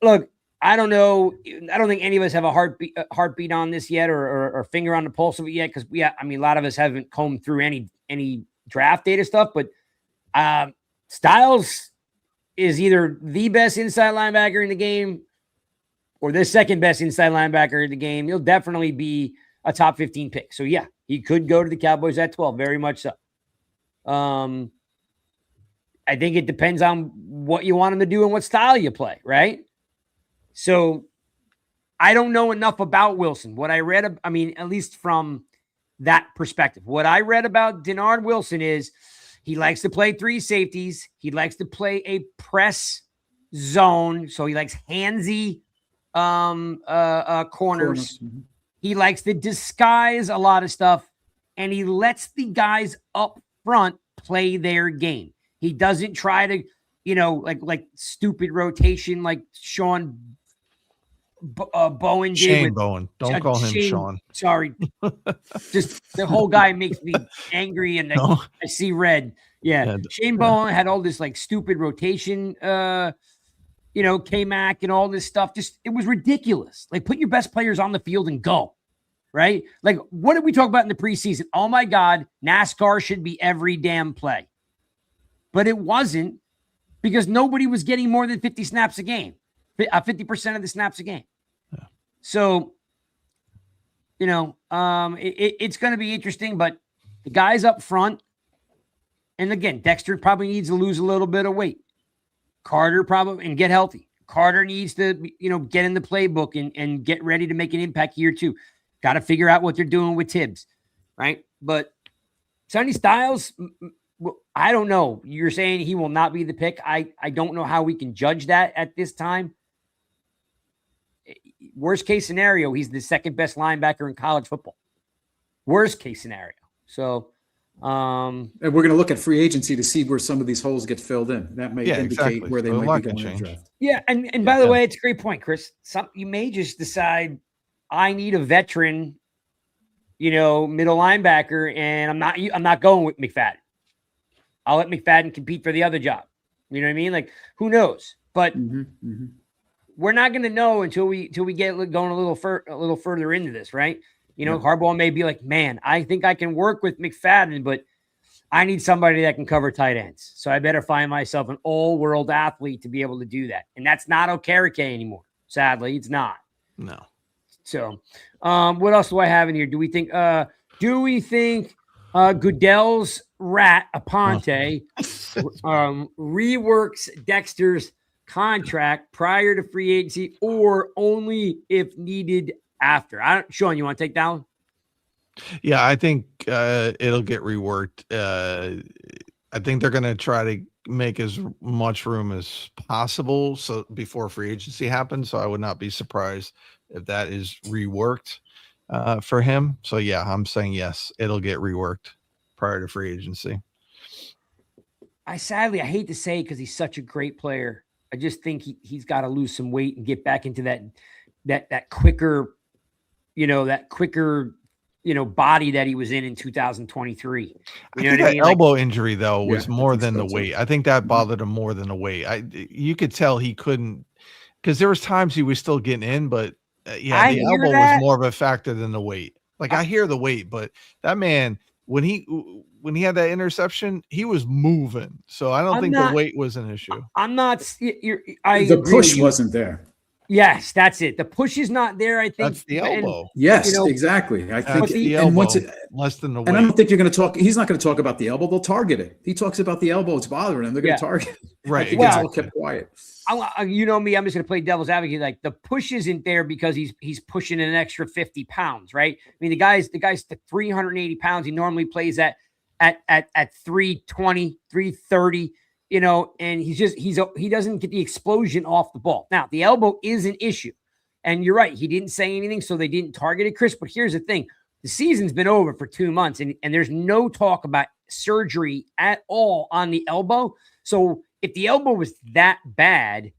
Look, I don't know. I don't think any of us have a heartbeat on this yet or finger on the pulse of it yet because a lot of us haven't combed through any draft data stuff. But Styles is either the best inside linebacker in the game or the second best inside linebacker in the game. He'll definitely be a top 15 pick. So, yeah, he could go to the Cowboys at 12, very much so. I think it depends on what you want him to do and what style you play, right? So, I don't know enough about Wilson. What I read, at least from that perspective, what I read about Denard Wilson is he likes to play three safeties. He likes to play a press zone. So, he likes handsy corners. He likes to disguise a lot of stuff, and he lets the guys up front play their game. He doesn't try to, like stupid rotation like Sean Bowen did. Shane Bowen. Don't call him Sean. Sorry. Just the whole guy makes me angry, and I see red. Yeah. Shane Bowen had all this like stupid rotation K-Mac and all this stuff. Just, it was ridiculous. Like, put your best players on the field and go, right? Like, what did we talk about in the preseason? Oh, my God, NASCAR should be every damn play. But it wasn't because nobody was getting more than 50 snaps a game, 50% of the snaps a game. Yeah. So, it's going to be interesting, but the guys up front, and again, Dexter probably needs to lose a little bit of weight. Carter probably, and get healthy. Carter needs to, get in the playbook and get ready to make an impact year two. Got to figure out what they're doing with Tibbs, right? But Sonny Styles, I don't know. You're saying he will not be the pick. I don't know how we can judge that at this time. Worst case scenario, he's the second best linebacker in college football. Worst case scenario. So, and we're going to look at free agency to see where some of these holes get filled in. That may indicate where they might be going in the draft. Yeah, and by the way, it's a great point, Chris. You may just decide I need a veteran, middle linebacker, and I'm not going with McFadden. I'll let McFadden compete for the other job. You know what I mean? Like, who knows? But we're not going to know until we get going a little further into this, right? Harbaugh may be like, man, I think I can work with McFadden, but I need somebody that can cover tight ends. So I better find myself an all-world athlete to be able to do that. And that's not Okereke anymore. Sadly, it's not. No. So what else do I have in here? Do we think Goodell's rat Aponte reworks Dexter's contract prior to free agency or only if needed after? Sean, you want to take that one? Yeah, I think it'll get reworked. I think they're going to try to make as much room as possible so before free agency happens. So I would not be surprised if that is reworked for him. So yeah, I'm saying yes, it'll get reworked prior to free agency. I hate to say it because he's such a great player. I just think he's got to lose some weight and get back into that quicker, body that he was in 2023. I think that elbow injury though was more than the weight. I think that bothered him more than the weight. You could tell he couldn't, because there was times he was still getting in, but the elbow was more of a factor than the weight. Like I hear the weight, but that man, when he had that interception, he was moving. So I don't think the weight was an issue. The push wasn't there. Yes, that's it. The push is not there. I think that's the elbow. And, yes, exactly. I think the elbow, less than the weight. And I don't think you're going to talk. He's not going to talk about the elbow. They'll target it. He talks about the elbow. It's bothering him. They're going to target it. Right. It's all kept quiet. You know me. I'm just going to play devil's advocate. Like the push isn't there because he's pushing an extra 50 pounds, right? I mean, the guy's 380 pounds. He normally plays at 320, 330. And he doesn't get the explosion off the ball. Now, the elbow is an issue. And you're right. He didn't say anything, so they didn't target it, Chris. But here's the thing. The season's been over for 2 months, and there's no talk about surgery at all on the elbow. So if the elbow was that bad,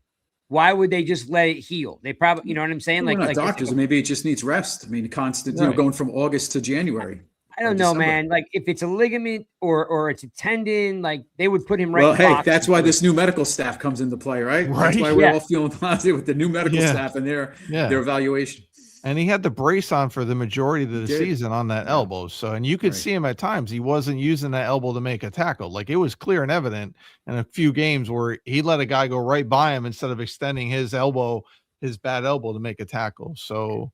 Why would they just let it heal? They probably, you know what I'm saying? We're not like doctors, and maybe it just needs rest. I mean, constant, going from August to January. I don't know, man. Like if it's a ligament or it's a tendon, like they would put him right. Well, hey, that's why this new medical staff comes into play, right? That's why we're all feeling positive with the new medical staff and their evaluation. And he had the brace on for the majority of the season on that elbow. So, and you could see him at times. He wasn't using that elbow to make a tackle. Like it was clear and evident in a few games where he let a guy go right by him instead of extending his elbow, his bad elbow to make a tackle. So,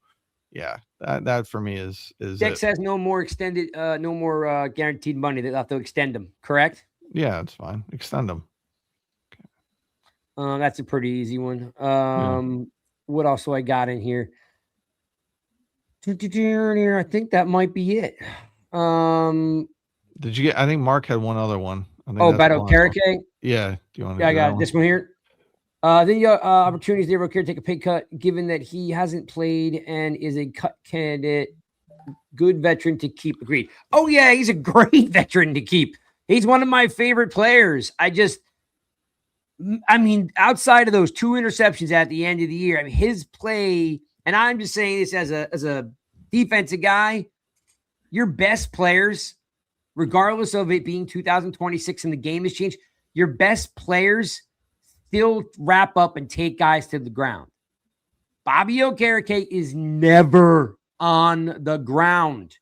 yeah, that for me is Dex says no more extended, no more guaranteed money. They'll have to extend them. Correct? Yeah, it's fine. Extend them. Okay. That's a pretty easy one. What else do I got in here? I think that might be it. Did you get? I think Mark had one other one. About Okereke? Yeah. Do you want to? Yeah, I got it. This one here. The opportunities to Okereke take a pay cut, given that he hasn't played and is a cut candidate. Good veteran to keep. Agreed. Oh yeah, he's a great veteran to keep. He's one of my favorite players. I mean, outside of those 2 interceptions at the end of the year, I mean, his play. And I'm just saying this as a defensive guy, your best players, regardless of it being 2026 and the game has changed, your best players still wrap up and take guys to the ground. Bobby Okereke is never on the ground.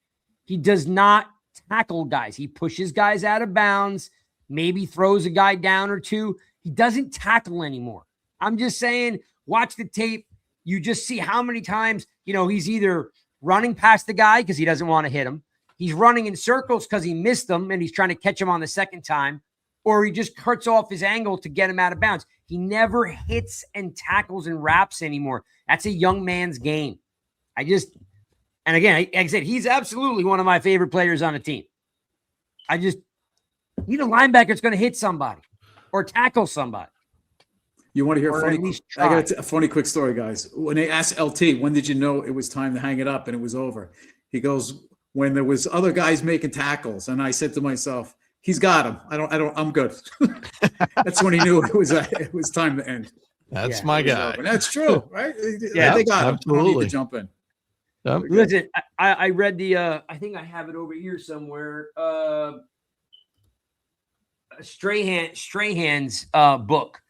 He does not tackle guys. He pushes guys out of bounds, maybe throws a guy down or two. He doesn't tackle anymore. I'm just saying, watch the tape. You just see how many times, he's either running past the guy because he doesn't want to hit him. He's running in circles because he missed them and he's trying to catch him on the second time, or he just cuts off his angle to get him out of bounds. He never hits and tackles and wraps anymore. That's a young man's game. And again, like I said, he's absolutely one of my favorite players on the team. I just need a linebacker that's going to hit somebody or tackle somebody. You want to hear I got a funny quick story, guys. When they asked LT, when did you know it was time to hang it up and it was over? He goes, when there was other guys making tackles. And I said to myself, he's got him. I'm good. That's when he knew it was time to end. That's my guy. And that's true, right? Yeah, they got him. Absolutely. I don't need to jump in. Yep. Listen, I read the, I think I have it over here somewhere. Strahan's book.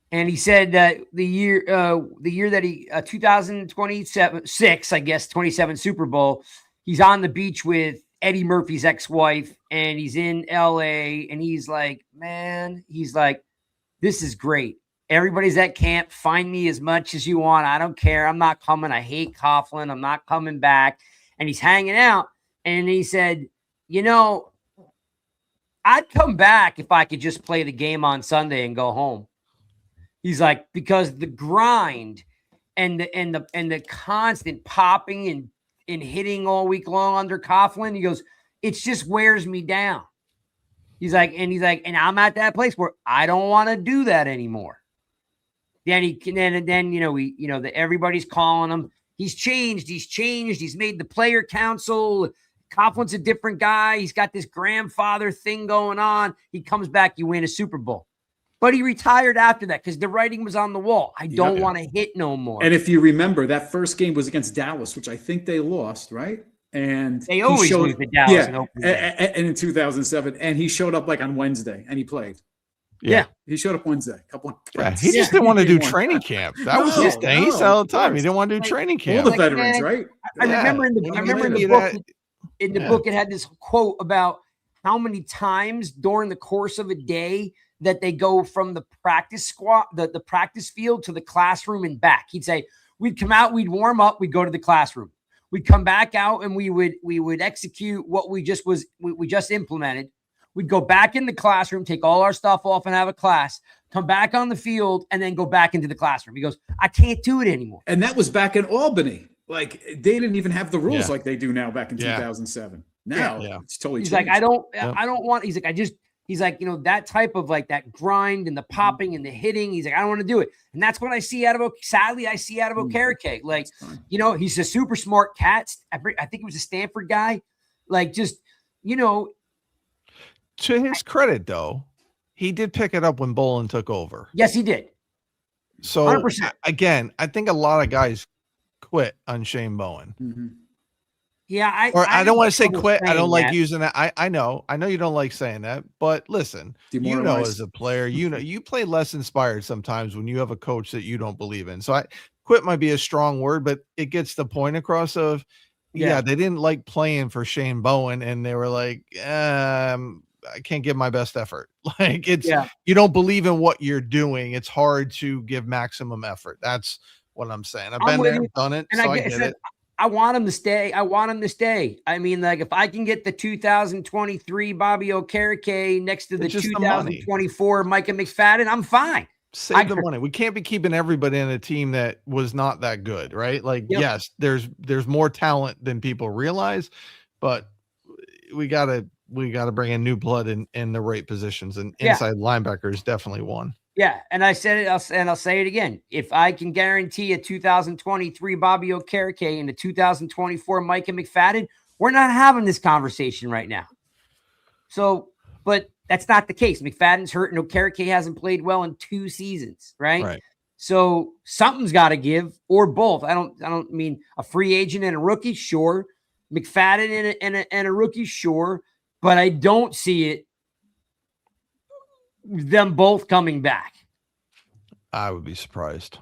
And he said that the year that he 2026, I guess 27 Super Bowl, he's on the beach with Eddie Murphy's ex-wife, and he's in LA, and he's like, man, this is great. Everybody's at camp. Find me as much as you want. I don't care. I'm not coming. I hate Coughlin. I'm not coming back. And he's hanging out. And he said, I'd come back if I could just play the game on Sunday and go home. He's like, because the grind and the constant popping and hitting all week long under Coughlin, he goes, it just wears me down. He's like, and I'm at that place where I don't want to do that anymore. Then everybody's calling him. He's changed. He's made the player council. Coughlin's a different guy. He's got this grandfather thing going on. He comes back, you win a Super Bowl. But he retired after that because the writing was on the wall. I don't want to hit no more. And if you remember, that first game was against Dallas, which I think they lost, right? And they always lose to Dallas. And in 2007, and he showed up like on Wednesday, and he played. Yeah. He showed up Wednesday. He just didn't want to do training camp. That was his thing. He said all the time he didn't want to do training camp. All the veterans, right? I remember in the book. In the book, it had this quote about how many times during the course of a day that they go from the practice squad, the practice field to the classroom and back. He'd say, we'd come out, we'd warm up, we'd go to the classroom. We'd come back out and we would execute what we just implemented. We'd go back in the classroom, take all our stuff off and have a class, come back on the field, and then go back into the classroom. He goes, I can't do it anymore. And that was back in Albany. Like they didn't even have the rules like they do now back in 2007. Now it's totally changed. Like, I don't want, he's like, he's like, that type of like that grind and the popping and the hitting. He's like, I don't want to do it. And that's what I see out of Okereke. Like, he's a super smart cat. I think he was a Stanford guy. Like, just, to his credit, though, he did pick it up when Bolin took over. Yes, he did. So 100%. again, I think a lot of guys quit on Shane Bowen. Mm-hmm. Yeah, I don't want to say trouble quit. I don't saying like that. using that. I know you don't like saying that, but listen, you know, Demoralized. as a player, you play less inspired sometimes when you have a coach that you don't believe in. So quit might be a strong word, but it gets the point across of, yeah, they didn't like playing for Shane Bowen and they were like, I can't give my best effort. Like you don't believe in what you're doing. It's hard to give maximum effort. That's what I'm saying. I've been there, done it, and so I get said, it. I want him to stay. I want him to stay. I mean, like if I can get the 2023 Bobby Okereke next to the It's just the money. 2024 Micah McFadden, I'm fine. Save the money. We can't be keeping everybody in a team that was not that good, right? Like, yes, there's more talent than people realize, but we gotta bring in new blood in the right positions, and inside linebacker is definitely one. Yeah, and I said it, I'll say it again. If I can guarantee a 2023 Bobby Okereke and a 2024 Micah McFadden, we're not having this conversation right now. So, but that's not the case. McFadden's hurt and Okereke hasn't played well in 2 seasons, right? Right. So something's got to give, or both. I don't mean a free agent and a rookie, sure. McFadden and a rookie, sure. But I don't see it them both coming back. I would be surprised.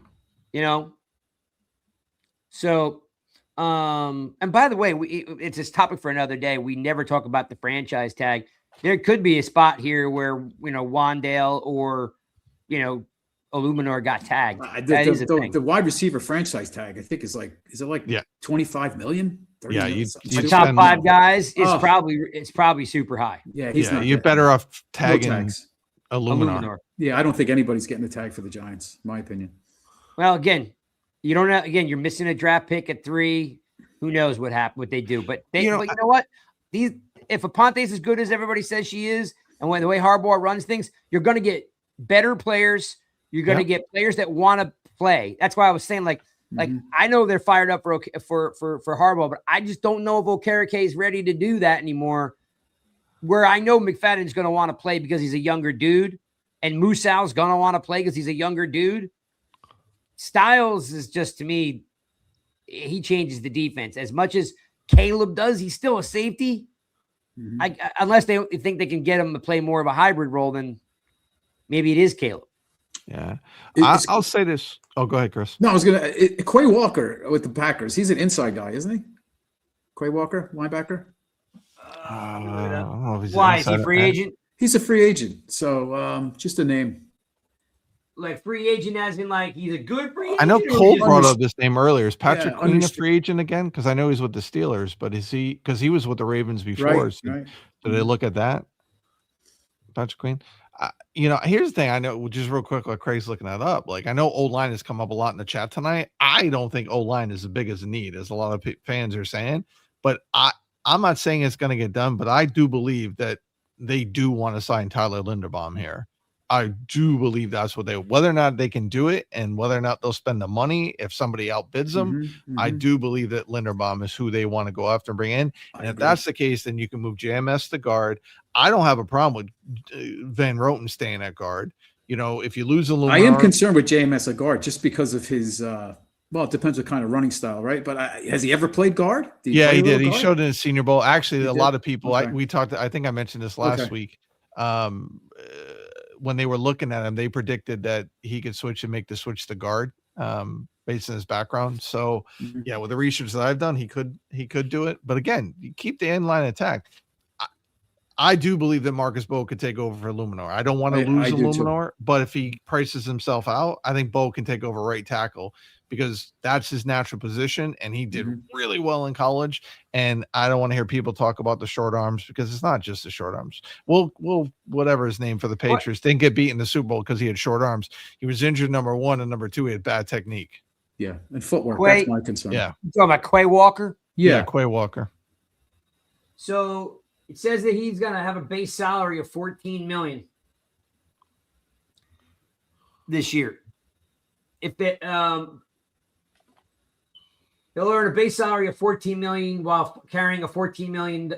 You know? So, and by the way, it's this topic for another day. We never talk about the franchise tag. There could be a spot here where, Wandale or, Illuminor got tagged. The wide receiver franchise tag, I think, is it like 25 million? 30 million? The top 5 guys it's probably super high. Yeah, you're better off tagging Illuminor. Yeah, I don't think anybody's getting the tag for the Giants, in my opinion. Well, again, you don't know. Again, you're missing a draft pick at 3. Who knows what they do? But you know what? If Aponte is as good as everybody says she is, and the way Harbaugh runs things, you're going to get better players. You're going to get players that want to play. That's why I was saying, like I know they're fired up for Harbaugh, but I just don't know if Okereke is ready to do that anymore. Where I know McFadden's going to want to play because he's a younger dude, and Musau's going to want to play because he's a younger dude. Styles is just, to me, he changes the defense. As much as Caleb does, he's still a safety. Unless they think they can get him to play more of a hybrid role, then maybe it is Caleb. Yeah. I'll say this. Oh, go ahead, Chris. No, I was going to – Quay Walker with the Packers. He's an inside guy, isn't he? Quay Walker, linebacker? Why? Is he free agent? He's a free agent. So just a name. Like free agent as in like he's a good free agent? I know Cole brought up this name earlier. Is Patrick Queen a free agent again? Because I know he's with the Steelers, but is he – because he was with the Ravens before. Right. Did they look at that? Patrick Queen? Here's the thing. I know, just real quick, like Craig's looking that up. Like, I know O-line has come up a lot in the chat tonight. I don't think O-line is as big as a need as a lot of fans are saying. But I'm not saying it's going to get done, but I do believe that they do want to sign Tyler Linderbaum here. I do believe that's what whether or not they can do it and whether or not they'll spend the money if somebody outbids them. I do believe that Linderbaum is who they want to go after and bring in. And if that's the case, then you can move JMS to guard. I don't have a problem with Van Roten staying at guard. If you lose Illuminor, I am concerned with JMS at guard just because of his it depends what kind of running style, right? But has he ever played guard? He did. He showed in the Senior Bowl. Actually, a lot of people, we talked, I think I mentioned this last week. When they were looking at him, they predicted that he could switch and make the switch to guard based on his background. So with the research that I've done, he could do it. But again, you keep the inline attack. I do believe that Marcus Bo could take over for Illuminor. I don't want to lose Illuminor, but if he prices himself out, I think Bo can take over right tackle because that's his natural position. And he did really well in college. And I don't want to hear people talk about the short arms because it's not just the short arms. Well, whatever his name for the Patriots didn't get beat in the Super Bowl because he had short arms. He was injured, number 1, and number 2, he had bad technique. Yeah. And footwork. That's my concern. Yeah. You talking about Quay Walker? Yeah, Quay Walker. So it says that he's going to have a base salary of $14 million this year. If they, he'll earn a base salary of $14 million while carrying a $14 million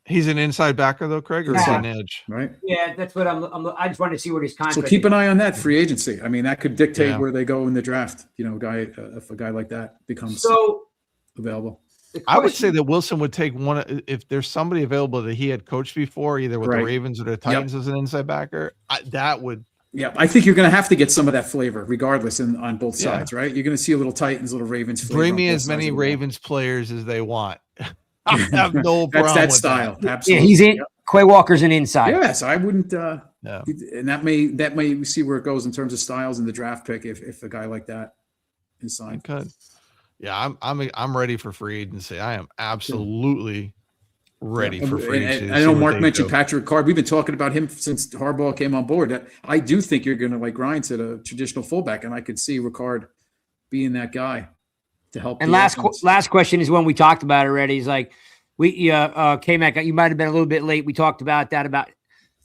He's an inside backer though, Craig, or is he Inside. an edge? Right. Yeah, that's what I just wanted to see what his So contract. keep an eye on that free agency. I mean, that could dictate Yeah. where they go in the draft. You know, if a guy like that becomes So available. I would say that Wilson would take one if there's somebody available that he had coached before, either with Right. the Ravens or the Titans as an inside backer. That would. Yeah, I think you're going to have to get some of that flavor, regardless, on both Yeah. sides, right? You're going to see a little Titans, little Ravens flavor. Bring on me both as sides many of the ball. Ravens players as they want. I have no problem That's that with style. that. Absolutely. yeah, he's in. Quay Walker's an inside. Yes, I wouldn't. Yeah. And that may see where it goes in terms of styles in the draft pick if a guy like that is signed. Could. Yeah, I'm ready for free agency. I am absolutely ready for free agency. And I know Mark mentioned Patrick Card. We've been talking about him since Harbaugh came on board. I do think you're going to, like Ryan said, a traditional fullback, and I could see Ricard being that guy to help. And last question is one we talked about already. Is like K-Mac, you might have been a little bit late. We talked about that about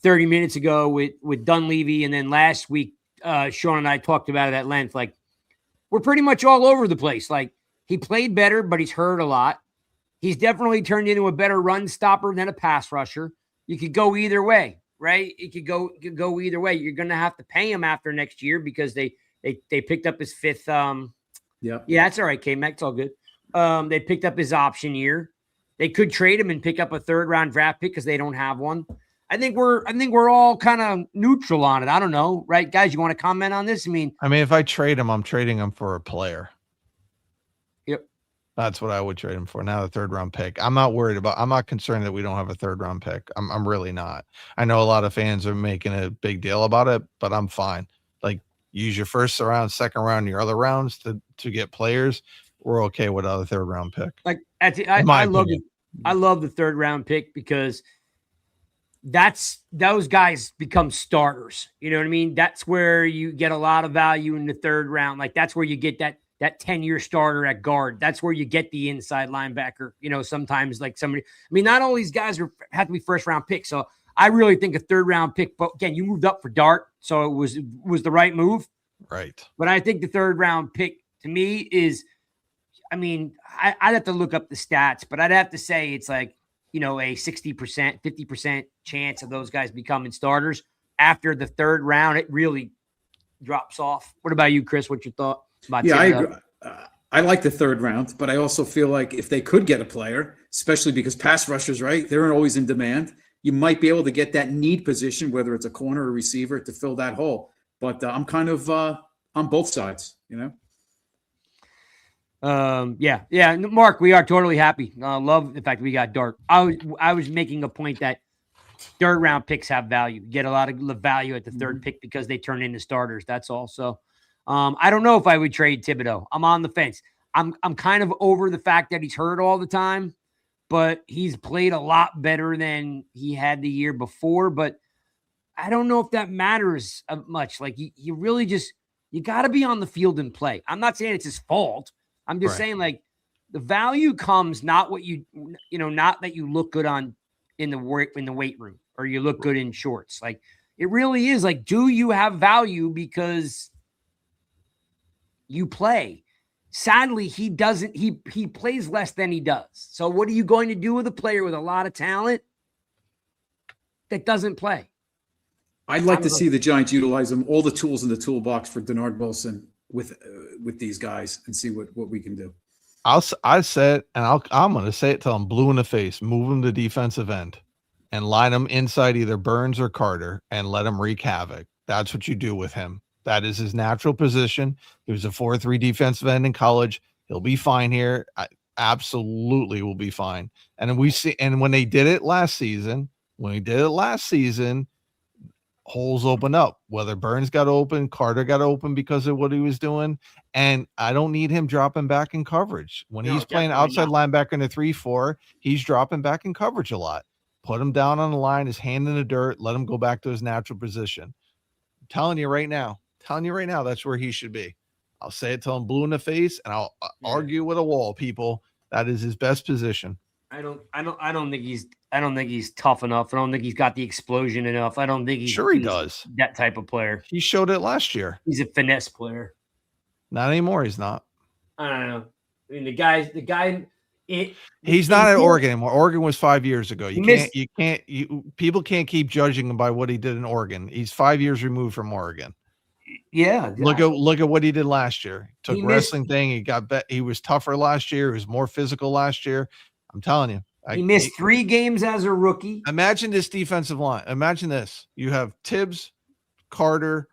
30 minutes ago with Dunleavy, and then last week Sean and I talked about it at length. Like, we're pretty much all over the place. Like, he played better, but he's hurt a lot. He's definitely turned into a better run stopper than a pass rusher. You could go either way, right? It could go either way. You're going to have to pay him after next year because they picked up his fifth. Yeah, that's all right, K-Mac. It's all good. They picked up his option year. They could trade him and pick up a third-round draft pick because they don't have one. I think we're all kind of neutral on it. I don't know, right, guys? You want to comment on this? I mean, if I trade him, I'm trading him for a player. Yep, that's what I would trade him for. Now the third-round pick. I'm not concerned that we don't have a third-round pick. I'm really not. I know a lot of fans are making a big deal about it, but I'm fine. Like, use your first round, second round, your other rounds to get players. We're okay without a third-round pick. Like, I love the third-round pick because those guys become starters. You know what I mean? That's where you get a lot of value in the third round. Like, that's where you get that 10-year starter at guard. That's where you get the inside linebacker. You know, sometimes like somebody, not all these guys have to be first round picks. So I really think a third round pick, but again, you moved up for Dart. So it was the right move. Right. But I think the third round pick to me is, I'd have to look up the stats, but I'd have to say it's like, a 60%, 50% chance of those guys becoming starters after the third round. It really drops off. What about you, Chris? What's your thought about? Yeah, I agree. I like the third round, but I also feel like if they could get a player, especially because pass rushers, right, they're always in demand. You might be able to get that need position, whether it's a corner or receiver, to fill that hole. But I'm kind of on both sides, Yeah. Mark, we are totally happy. Love the fact that we got Dart. I was making a point that third round picks have value. Get a lot of value at the third pick because they turn into starters. That's all. So I don't know if I would trade Thibodeau. I'm on the fence. I'm kind of over the fact that he's hurt all the time, but he's played a lot better than he had the year before. But I don't know if that matters much. Like, you really you got to be on the field and play. I'm not saying it's his fault. I'm just saying, like, the value comes not what not that you look good in the weight room or you look good in shorts. Like, it really is like, do you have value because you play? Sadly, he doesn't. He plays less than he does. So what are you going to do with a player with a lot of talent that doesn't play? I'd like to see the Giants utilize all the tools in the toolbox for Denard Wilson with these guys and see what we can do. I said, and I'm going to say it till I'm blue in the face. Move him to defensive end and line him inside either Burns or Carter and let him wreak havoc. That's what you do with him. That is his natural position. He was a 4-3 defensive end in college. He'll be fine here. Absolutely will be fine. And when they did it last season, holes open up, whether Burns got open, Carter got open because of what he was doing. And I don't need him dropping back in coverage. When he's playing outside linebacker in a 3-4, he's dropping back in coverage a lot. Put him down on the line, his hand in the dirt, let him go back to his natural position. I'm telling you right now, that's where he should be. I'll say it till I'm blue in the face, and I'll argue with a wall, people. That is his best position. I don't think he's tough enough. I don't think he's got the explosion enough. I don't think he's sure he does. That type of player. He showed it last year. He's a finesse player. Not anymore. He's not. I don't know. I mean, the guy He's not at Oregon anymore. Oregon was 5 years ago. People can't keep judging him by what he did in Oregon. He's 5 years removed from Oregon. Yeah. Look at what he did last year. Took wrestling thing. He got he was tougher last year. He was more physical last year. I'm telling you. He missed 3 games as a rookie. Imagine this defensive line. Imagine this. You have Tibbs, Carter,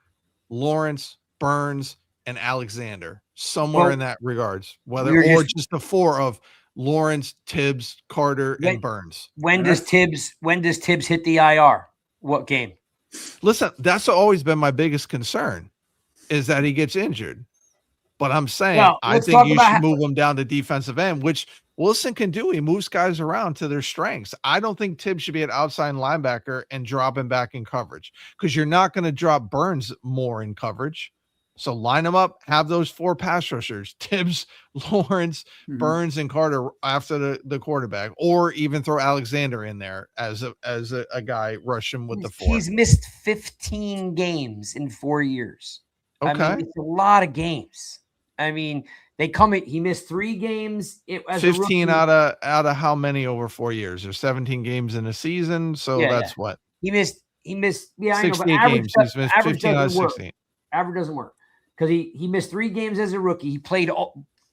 Lawrence, Burns, and Alexander somewhere in that regards, just the 4 of Lawrence, Tibbs, Carter, and Burns. When does Tibbs hit the IR? What game? Listen, that's always been my biggest concern is that he gets injured. But I'm saying I think you should move him down to defensive end, which Wilson can do. He moves guys around to their strengths. I don't think Tibbs should be an outside linebacker and drop him back in coverage because you're not going to drop Burns more in coverage. So line them up, have those 4 pass rushers, Tibbs, Lawrence, Burns, and Carter after the quarterback, or even throw Alexander in there as a guy rushing with the 4. He's missed 15 games in 4 years. Okay. I mean, it's a lot of games. I mean, he missed 3 games. 15 out of how many over 4 years? There's 17 games in a season. So that's what he missed. Yeah, 16 I know, games. He's missed 15 out of 16. Average doesn't work. Because he missed 3 games as a rookie. He played.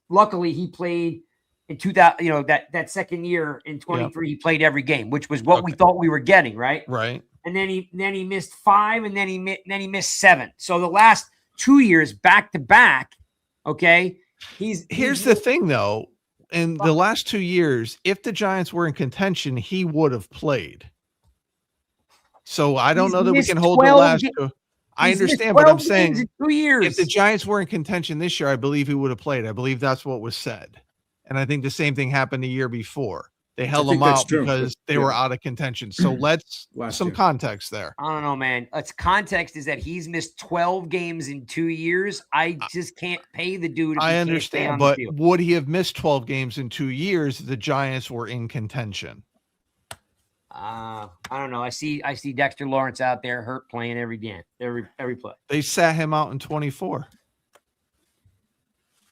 Luckily, he played in 2000. That second year in 23, he played every game, which was what we thought we were getting, right? Right. And then he missed 5, and then he missed 7. So the last 2 years back to back. Okay. Here's the thing, though. In the last 2 years, if the Giants were in contention, he would have played. So I don't know that we can hold the last 2. I understand, but I'm saying 2 years. If the Giants were in contention this year, I believe he would have played. I believe that's what was said. And I think the same thing happened the year before. They held him out because they were out of contention. So let's some context there. I don't know, man. Context is that he's missed 12 games in 2 years. I just can't pay the dude. I understand, but would he have missed 12 games in 2 years if the Giants were in contention? I don't know. I see Dexter Lawrence out there hurt playing every game, every play. They sat him out in 24.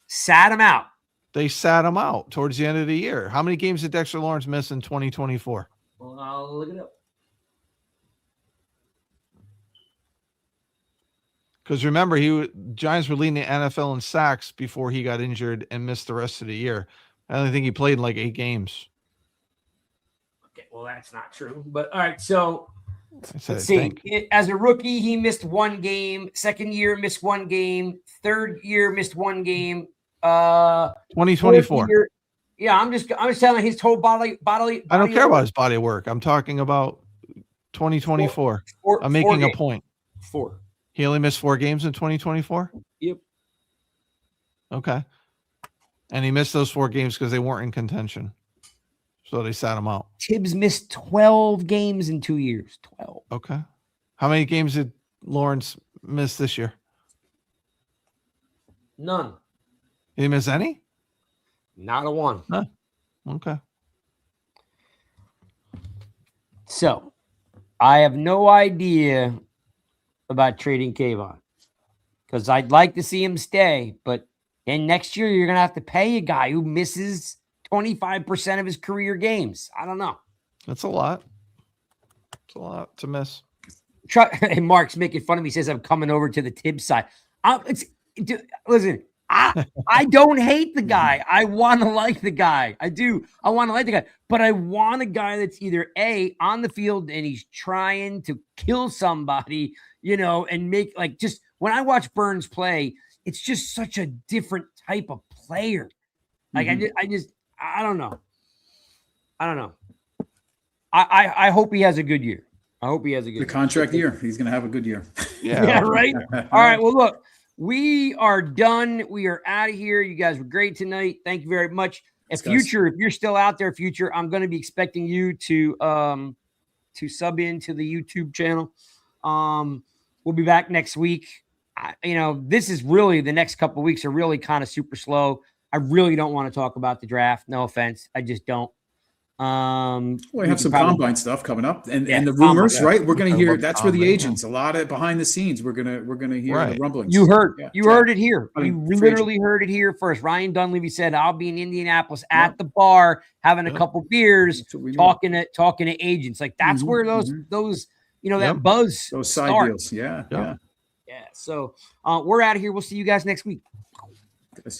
Sat him out. They sat him out towards the end of the year. How many games did Dexter Lawrence miss in 2024? Well, I'll look it up. Because remember, Giants were leading the NFL in sacks before he got injured and missed the rest of the year. I only think he played like 8 games. Okay, well, that's not true. But all right, so let's see. As a rookie, he missed 1 game. Second year, missed 1 game. Third year, missed 1 game. 2024. Yeah, I'm just telling his whole body. I don't care about his body of work. I'm talking about 2024. I'm making a point. 4. He only missed 4 games in 2024? Yep. Okay. And he missed those 4 games because they weren't in contention. So they sat him out. Tibbs missed 12 games in 2 years. 12. Okay. How many games did Lawrence miss this year? None. He didn't miss any? Not a 1. No. Okay. So, I have no idea about trading Kayvon because I'd like to see him stay, but then next year you're going to have to pay a guy who misses 25% of his career games. I don't know. That's a lot. It's a lot to miss. And Mark's making fun of me. He says I'm coming over to the Tibbs side. Listen, I don't hate the guy. I want to like the guy. I do. I want to like the guy. But I want a guy that's either A, on the field and he's trying to kill somebody, and make just when I watch Burns play, it's just such a different type of player. Like I don't know. I hope he has a good year. The contract year. He's going to have a good year. Yeah, right? All right. Well, look, we are done. We are out of here. You guys were great tonight. Thank you very much. If you're still out there, Future, I'm going to be expecting you to sub into the YouTube channel. We'll be back next week. This is really the next couple of weeks are really kind of super slow. I really don't want to talk about the draft. No offense. I just don't. We have can some probably- combine stuff coming up, and Yeah, the combine, rumors, yeah. right? We're gonna I hear love that's where the combine, yeah. agents, a lot of behind the scenes. We're gonna hear Right. the rumblings. You heard, Yeah, you draft. heard it here. I mean, You free literally heard it here first. Ryan Dunleavy said, "I'll be in Indianapolis at the bar, having a Yep. couple beers, That's what we need. talking to agents. Like that's Mhm, where those Yep. that buzz Those side start. deals. Yeah, Yeah. Yeah. So we're out of here. We'll see you guys next week. yeah.